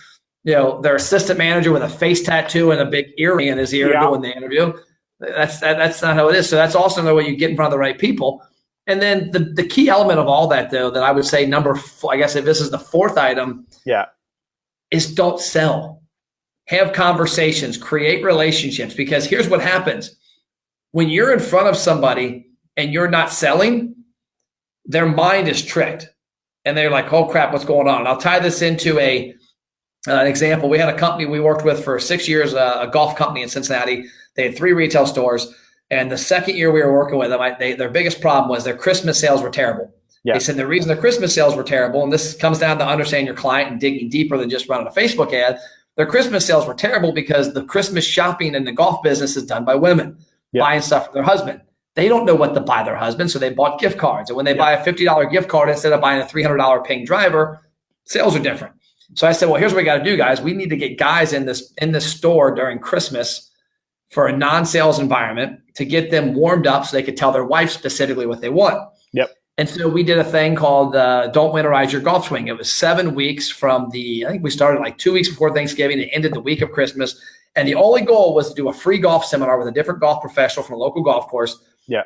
B: their assistant manager with a face tattoo and a big earring in his ear doing the interview. That's not how it is. So that's also another way you get in front of the right people. And then the key element of all that, though, that I would say I guess if this is the 4th item, is don't sell. Have conversations, create relationships, because here's what happens. When you're in front of somebody and you're not selling, their mind is tricked. And they're like, oh, crap, what's going on? And I'll tie this into an example. We had a company we worked with for 6 years, a golf company in Cincinnati. They had 3 retail stores. And the second year we were working with them, their biggest problem was their Christmas sales were terrible. Yeah. They said the reason their Christmas sales were terrible, and this comes down to understanding your client and digging deeper than just running a Facebook ad, their Christmas sales were terrible because the Christmas shopping in the golf business is done by women buying stuff for their husband. They don't know what to buy their husband, so they bought gift cards. And when they buy a $50 gift card instead of buying a $300 paying driver, sales are different. So I said, well, here's what we got to do, guys. We need to get guys in this store during Christmas for a non-sales environment to get them warmed up so they could tell their wife specifically what they want.
A: Yep.
B: And so we did a thing called Don't Winterize Your Golf Swing. It was 7 weeks from I think we started 2 weeks before Thanksgiving. It ended the week of Christmas. And the only goal was to do a free golf seminar with a different golf professional from a local golf course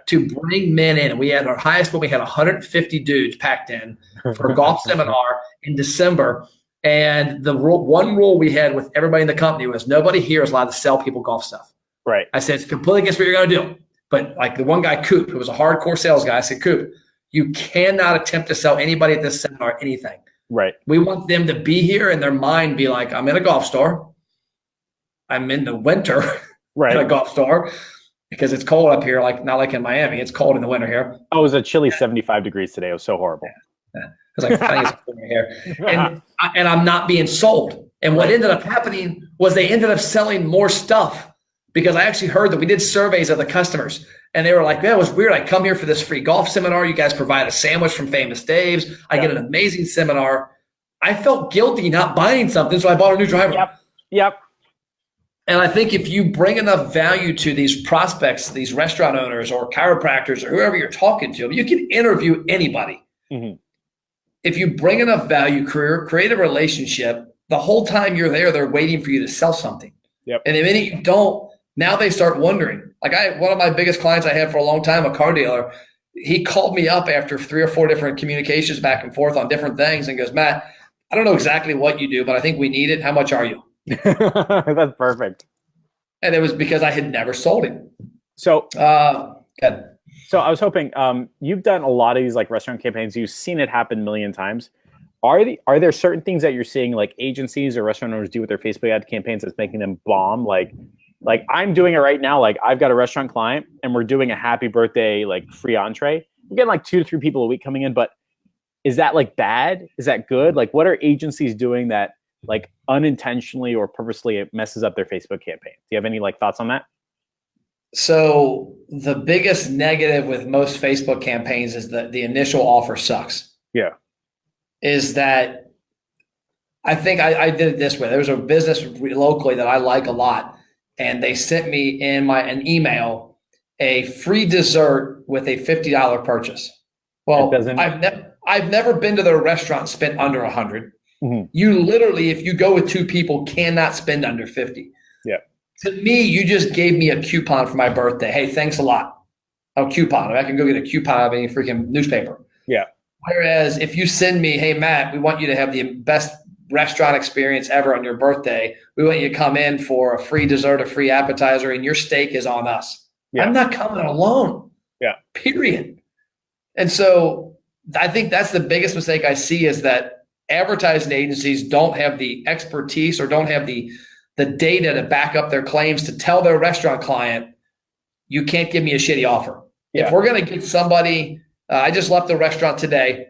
B: to bring men in. And we had our highest one. We had 150 dudes packed in for a golf seminar in December. And the one rule we had with everybody in the company was nobody here is allowed to sell people golf stuff.
A: Right.
B: I said, it's completely against what you're going to do. But the one guy, Coop, who was a hardcore sales guy, I said, Coop, you cannot attempt to sell anybody at this seminar anything.
A: Right.
B: We want them to be here and their mind be like, I'm in a golf store. I'm in the winter in a golf store because it's cold up here, not like in Miami. It's cold in the winter here.
A: Oh, it was a chilly 75 degrees today. It was so horrible.
B: Yeah. It was here. And I'm not being sold. And what ended up happening was they ended up selling more stuff, because I actually heard that we did surveys of the customers and they were like, it was weird. I come here for this free golf seminar. You guys provide a sandwich from Famous Dave's. I get an amazing seminar. I felt guilty not buying something, so I bought a new driver.
A: Yep.
B: And I think if you bring enough value to these prospects, these restaurant owners or chiropractors or whoever you're talking to, you can interview anybody. Mm-hmm. If you bring enough value, create a relationship, the whole time you're there, they're waiting for you to sell something.
A: Yep.
B: And the minute you don't, now they start wondering. One of my biggest clients I had for a long time, a car dealer, he called me up after 3 or 4 different communications back and forth on different things and goes, Matt, I don't know exactly what you do, but I think we need it. How much are you?
A: That's perfect.
B: And it was because I had never sold him.
A: So,
B: good.
A: So I was hoping, you've done a lot of these restaurant campaigns. You've seen it happen a million times. Are there certain things that you're seeing agencies or restaurant owners do with their Facebook ad campaigns that's making them bomb? Like I'm doing it right now. I've got a restaurant client and we're doing a happy birthday, free entree. We're getting 2 to 3 people a week coming in, but is that bad? Is that good? What are agencies doing that like unintentionally or purposely it messes up their Facebook campaign. Do you have any like thoughts on that?
B: So the biggest negative with most Facebook campaigns is that the initial offer sucks.
A: Yeah.
B: Is that I think I did it this way. There was a business locally that I like a lot, and they sent me in an email a free dessert with a $50 purchase. Well, I've never been to their restaurant and spent under 100. Mm-hmm. You literally, if you go with two people, cannot spend under 50.
A: Yeah.
B: To me, you just gave me a coupon for my birthday. Hey, thanks a lot. A coupon. I can go get a coupon out of any freaking newspaper.
A: Yeah.
B: Whereas if you send me, hey, Matt, we want you to have the best restaurant experience ever on your birthday. We want you to come in for a free dessert, a free appetizer, and your steak is on us. Yeah. I'm not coming alone.
A: Yeah.
B: Period. And so I think that's the biggest mistake I see is that advertising agencies don't have the expertise or don't have the data to back up their claims to tell their restaurant client, you can't give me a shitty offer. Yeah. If we're going to get somebody, I just left the restaurant today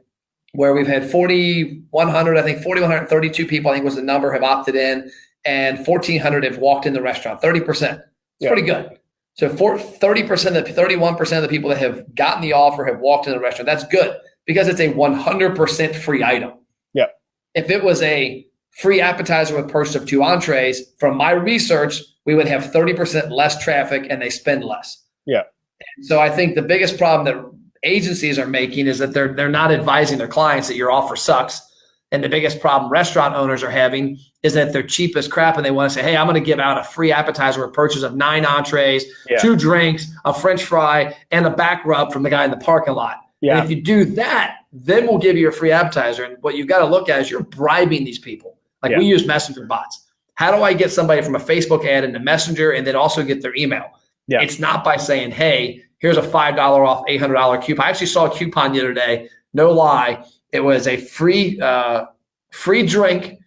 B: where we've had 4,100, I think 4,132 people, I think was the number, have opted in, and 1,400 have walked in the restaurant, 30%. It's pretty good. So 31% of the people that have gotten the offer have walked in the restaurant. That's good because it's a 100% free item.
A: Yeah.
B: If it was a free appetizer with purchase of 2 entrees, from my research, we would have 30% less traffic and they spend less.
A: Yeah.
B: So I think the biggest problem that agencies are making is that they're not advising their clients that your offer sucks. And the biggest problem restaurant owners are having is that they're cheap as crap and they want to say, hey, I'm going to give out a free appetizer with purchase of 9 entrees, 2 drinks, a French fry, and a back rub from the guy in the parking lot.
A: Yeah.
B: And if you do that, then we'll give you a free appetizer. And what you've got to look at is you're bribing these people. Like we use messenger bots. How do I get somebody from a Facebook ad into Messenger and then also get their email?
A: Yeah.
B: It's not by saying, hey, here's a $5 off $800 coupon. I actually saw a coupon the other day. No lie. It was a free drink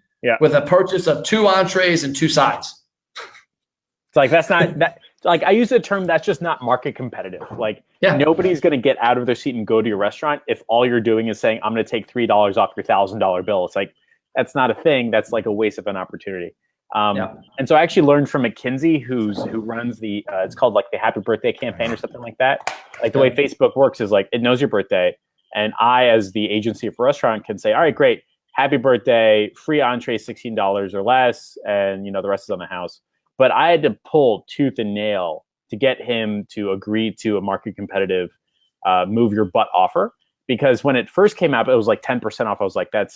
B: with a purchase of 2 entrees and 2 sides.
A: It's like, that's not that. Like I use the term, that's just not market competitive. Like nobody's going to get out of their seat and go to your restaurant if all you're doing is saying, I'm going to take $3 off your $1,000 bill. It's like, that's not a thing. That's like a waste of an opportunity. And so I actually learned from McKinsey, who runs the, it's called like the Happy Birthday campaign or something like that. Like the way Facebook works is like, it knows your birthday. And I, as the agency for restaurant, can say, all right, great. Happy birthday, free entree, $16 or less. And the rest is on the house. But I had to pull tooth and nail to get him to agree to a market competitive move your butt offer. Because when it first came out, it was like 10% off. I was like, that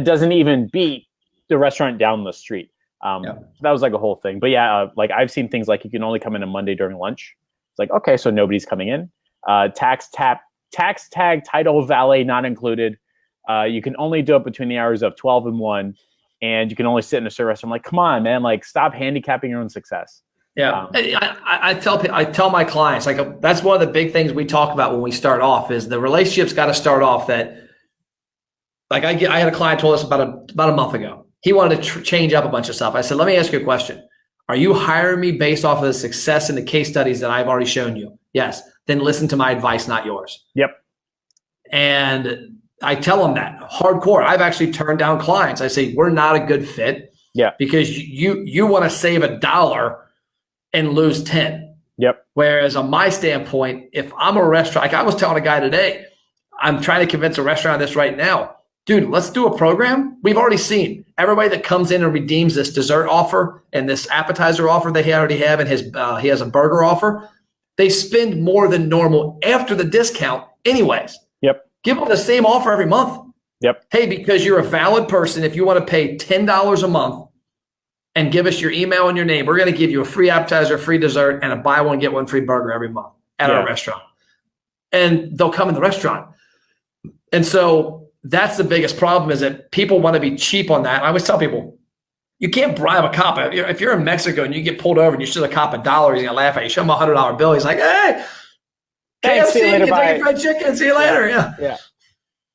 A: doesn't even beat the restaurant down the street. So that was like a whole thing. But like I've seen things like you can only come in on Monday during lunch. It's like, okay, so nobody's coming in. Tax tag, title, valet not included. You can only do it between the hours of 12 and 1. And you can only sit in a service. I'm like, come on, man, like stop handicapping your own success.
B: Yeah. I tell my clients, like that's one of the big things we talk about when we start off is the relationship's got to start off that, like I had a client told us about a month ago. He wanted to change up a bunch of stuff. I said, let me ask you a question. Are you hiring me based off of the success in the case studies that I've already shown you? Yes. Then listen to my advice, not yours.
A: Yep.
B: And I tell them that hardcore. I've actually turned down clients. I say, we're not a good fit.
A: Yeah.
B: Because you want to save $1 and lose 10.
A: Yep.
B: Whereas on my standpoint, if I'm a restaurant, like I was telling a guy today, I'm trying to convince a restaurant of this right now. Dude, let's do a program. We've already seen everybody that comes in and redeems this dessert offer and this appetizer offer they already have, and he has a burger offer. They spend more than normal after the discount anyways.
A: Yep.
B: Give them the same offer every month.
A: Yep.
B: Hey, because you're a valid person, if you want to pay $10 a month and give us your email and your name, we're going to give you a free appetizer, free dessert, and a buy one, get one free burger every month at our restaurant. And they'll come in the restaurant. And so that's the biggest problem is that people want to be cheap on that. I always tell people, you can't bribe a cop. If you're in Mexico and you get pulled over and you show the cop $1, he's going to laugh at you. You show him a $100 bill. He's like, hey,
A: thanks, see you later, bye.
B: Fried chicken. See you later.
A: Yeah.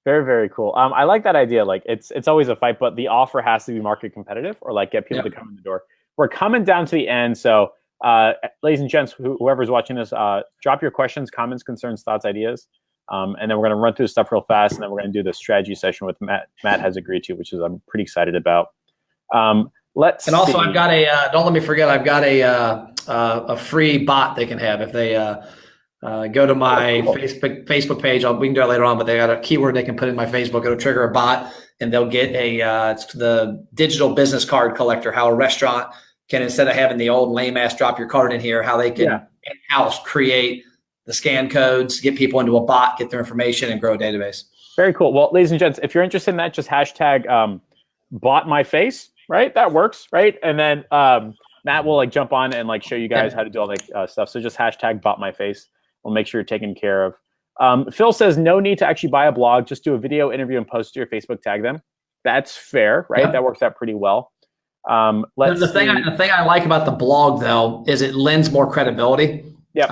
A: Very, very cool. I like that idea. Like it's always a fight, but the offer has to be market competitive or like get people to come in the door. We're coming down to the end. So ladies and gents, whoever's watching this, drop your questions, comments, concerns, thoughts, ideas. And then we're going to run through stuff real fast, and then we're going to do the strategy session with Matt has agreed to, which is I'm pretty excited about. Let's
B: And also,
A: see.
B: I've got a don't let me forget. I've got a free bot they can have if they go to my Facebook page. We can do it later on, but they got a keyword they can put in my Facebook. It'll trigger a bot, and they'll get it's the digital business card collector. How a restaurant can, instead of having the old lame ass drop your card in here, how they can in-house create the scan codes, get people into a bot, get their information, and grow a database.
A: Very cool. Well, ladies and gents, if you're interested in that, just hashtag bot my face, right? That works, right? And then Matt will like jump on and like show you guys how to do all that stuff. So just hashtag bot my face. We'll make sure you're taken care of. Phil says no need to actually buy a blog. Just do a video interview and post to your Facebook, tag them. That's fair, right? That works out pretty well.
B: The thing I like about the blog though is it lends more credibility.
A: Yeah.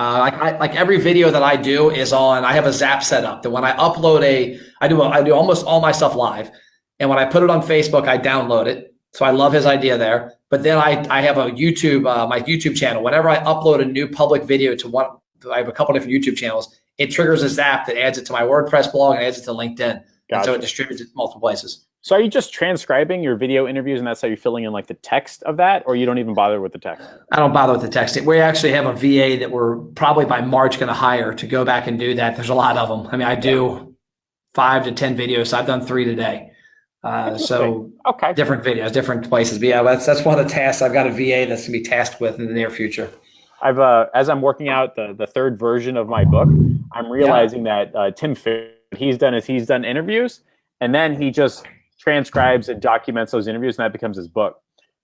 B: Like every video that I do is on. I have a Zap set up that when I upload I do almost all my stuff live, and when I put it on Facebook, I download it. So I love his idea there. But then I have a YouTube, my YouTube channel. Whenever I upload a new public video to one, I have a couple different YouTube channels. It triggers a Zap that adds it to my WordPress blog and adds it to LinkedIn. And so it distributes it to multiple places.
A: So are you just transcribing your video interviews and that's how you're filling in like the text of that, or you don't even bother with the text?
B: I don't bother with the text. We actually have a VA that we're probably by March going to hire to go back and do that. There's a lot of them. I mean, I do 5 to 10 videos. So I've done 3 today. So different videos, different places. But yeah, that's one of the tasks. I've got a VA that's going to be tasked with in the near future.
A: I've as I'm working out the third version of my book, I'm realizing that Tim Ferriss, he's done interviews, and then he just transcribes and documents those interviews, and that becomes his book.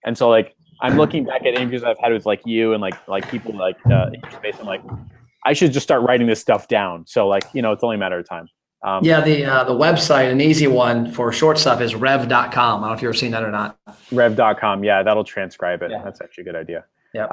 A: And so like I'm looking back at interviews I've had with like you and like people like in your space, I'm like, I should just start writing this stuff down. So like, you know, it's only a matter of time.
B: The website, an easy one for short stuff, is rev.com. I don't know if you've ever seen that or not.
A: Rev.com. Yeah, that'll transcribe it.
B: Yeah.
A: That's actually a good idea.
B: Yeah.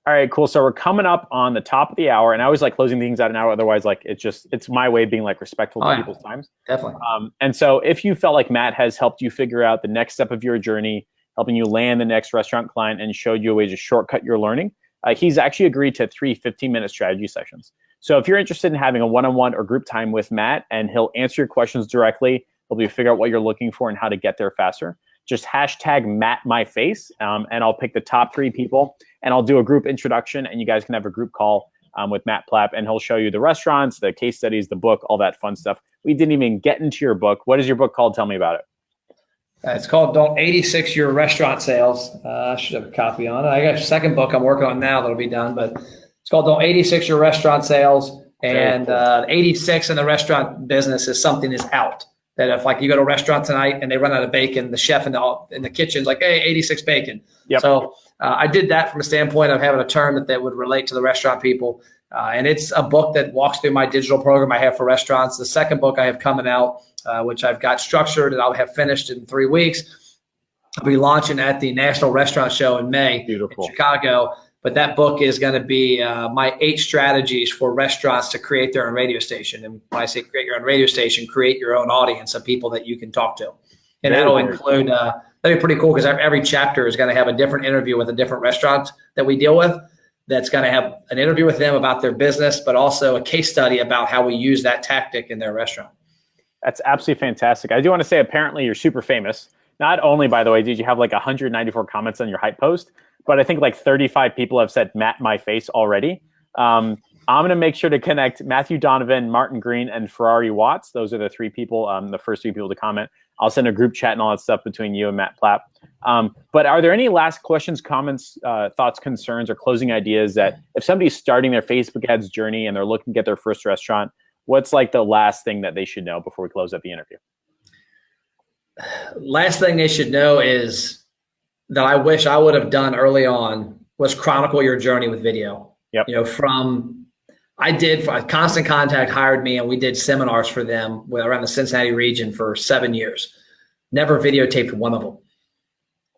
A: All right, cool. So we're coming up on the top of the hour, and I always like closing things out an hour. Otherwise, like it's my way of being like respectful to people's times.
B: Definitely.
A: And so if you felt like Matt has helped you figure out the next step of your journey, helping you land the next restaurant client and showed you a way to shortcut your learning, he's actually agreed to 3 15-minute strategy sessions. So if you're interested in having a one-on-one or group time with Matt, and he'll answer your questions directly, help you figure out what you're looking for and how to get there faster, just hashtag MattMyFace, and I'll pick the top 3 people, and I'll do a group introduction, and you guys can have a group call with Matt Plapp, and he'll show you the restaurants, the case studies, the book, all that fun stuff. We didn't even get into your book. What is your book called? Tell me about it.
B: It's called Don't 86 Your Restaurant Sales. I should have a copy on it. I got a second book I'm working on now that'll be done, but it's called Don't 86 Your Restaurant Sales. And 86 in the restaurant business is something is out. That if like you go to a restaurant tonight and they run out of bacon, the chef in the kitchen's like, hey, 86 bacon.
A: Yep.
B: So I did that from a standpoint of having a term that would relate to the restaurant people. And it's a book that walks through my digital program I have for restaurants. The second book I have coming out, which I've got structured and I'll have finished in 3 weeks. I'll be launching at the National Restaurant Show in May in Chicago. But that book is going to be my 8 strategies for restaurants to create their own radio station. And when I say create your own radio station, create your own audience of people that you can talk to. And that'll include, that'll be pretty cool because every chapter is going to have a different interview with a different restaurant that we deal with. That's going to have an interview with them about their business, but also a case study about how we use that tactic in their restaurant.
A: That's absolutely fantastic. I do want to say, apparently you're super famous. Not only, by the way, did you have like 194 comments on your hype post, but I think like 35 people have said Matt my face already. I'm going to make sure to connect Matthew Donovan, Martin Green, and Ferrari Watts. Those are the 3 people, the first 3 people to comment. I'll send a group chat and all that stuff between you and Matt Plapp. But are there any last questions, comments, thoughts, concerns, or closing ideas that if somebody's starting their Facebook ads journey and they're looking to get their first restaurant, what's like the last thing that they should know before we close up the interview?
B: Last thing they should know is that I wish I would have done early on was chronicle your journey with video.
A: Yep.
B: You know, Constant Contact hired me and we did seminars for them around the Cincinnati region for 7 years. Never videotaped one of them,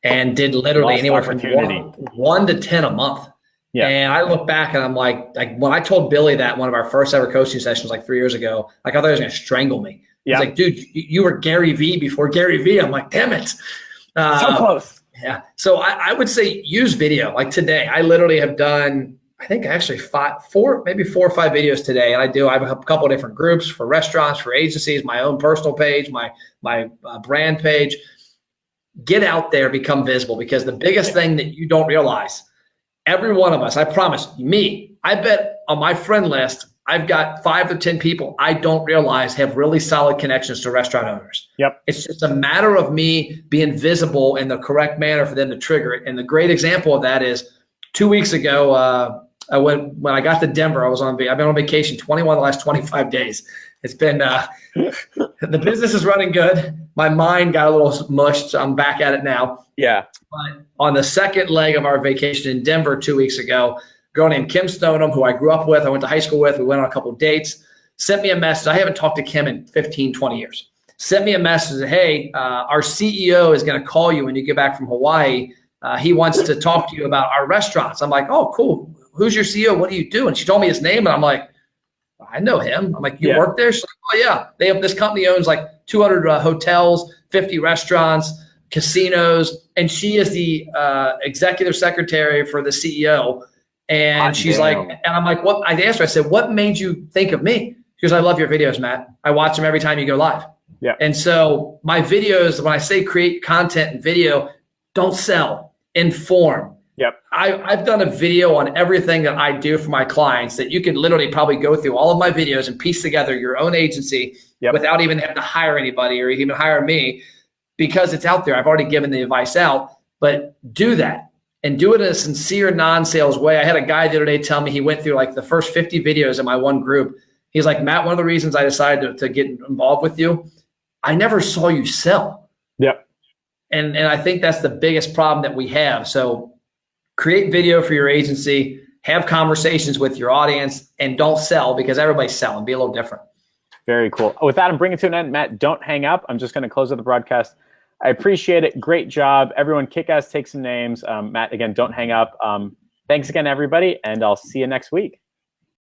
B: and did literally anywhere from 1 to 10 a month. Yeah. And I look back and I'm like when I told Billy that one of our first ever coaching sessions like 3 years ago, like I thought he was going to strangle me. He's like, dude, you were Gary Vee before Gary Vee. I'm like, damn it.
A: So close.
B: Yeah. So I would say use video. Like today, I literally have done, I think actually 4 or 5 videos today. And I have a couple of different groups for restaurants, for agencies, my own personal page, my brand page. get out there, become visible, because the biggest thing that you don't realize, every one of us, I promise me, I bet on my friend list, I've got 5 to 10 people I don't realize have really solid connections to restaurant owners.
A: Yep.
B: It's just a matter of me being visible in the correct manner for them to trigger it. And the great example of that is 2 weeks ago, when I got to Denver, I've been on vacation 21 of the last 25 days. It's been, the business is running good. My mind got a little mushed, so I'm back at it now.
A: Yeah.
B: But on the second leg of our vacation in Denver 2 weeks ago, a girl named Kim Stoneham, who I grew up with, I went to high school with, we went on a couple of dates, sent me a message. I haven't talked to Kim in 15, 20 years. Sent me a message that, hey, our CEO is going to call you when you get back from Hawaii. He wants to talk to you about our restaurants. I'm like, oh, cool. Who's your CEO? What do you do? And she told me his name, and I'm like, I know him. I'm like, you work there? She's like, oh, yeah. This company owns like 200 hotels, 50 restaurants, casinos, and she is the executive secretary for the CEO. And she's like, and I'm like, what? I asked her, I said, what made you think of me? She goes, I love your videos, Matt. I watch them every time you go live.
A: Yeah.
B: And so my videos, when I say create content and video, don't sell, inform.
A: Yep.
B: I've done a video on everything that I do for my clients that you could literally probably go through all of my videos and piece together your own agency without even having to hire anybody or even hire me, because it's out there. I've already given the advice out, but do that and do it in a sincere, non-sales way. I had a guy the other day tell me he went through like the first 50 videos in my one group. He's like, Matt, one of the reasons I decided to get involved with you, I never saw you sell.
A: Yep.
B: And I think that's the biggest problem that we have. So create video for your agency, have conversations with your audience, and don't sell, because everybody's selling. Be a little different.
A: Very cool. With that, I'm bringing it to an end. Matt, don't hang up. I'm just going to close out the broadcast. I appreciate it. Great job. Everyone, kick ass, take some names. Matt, again, don't hang up. Thanks again, everybody, and I'll see you next week.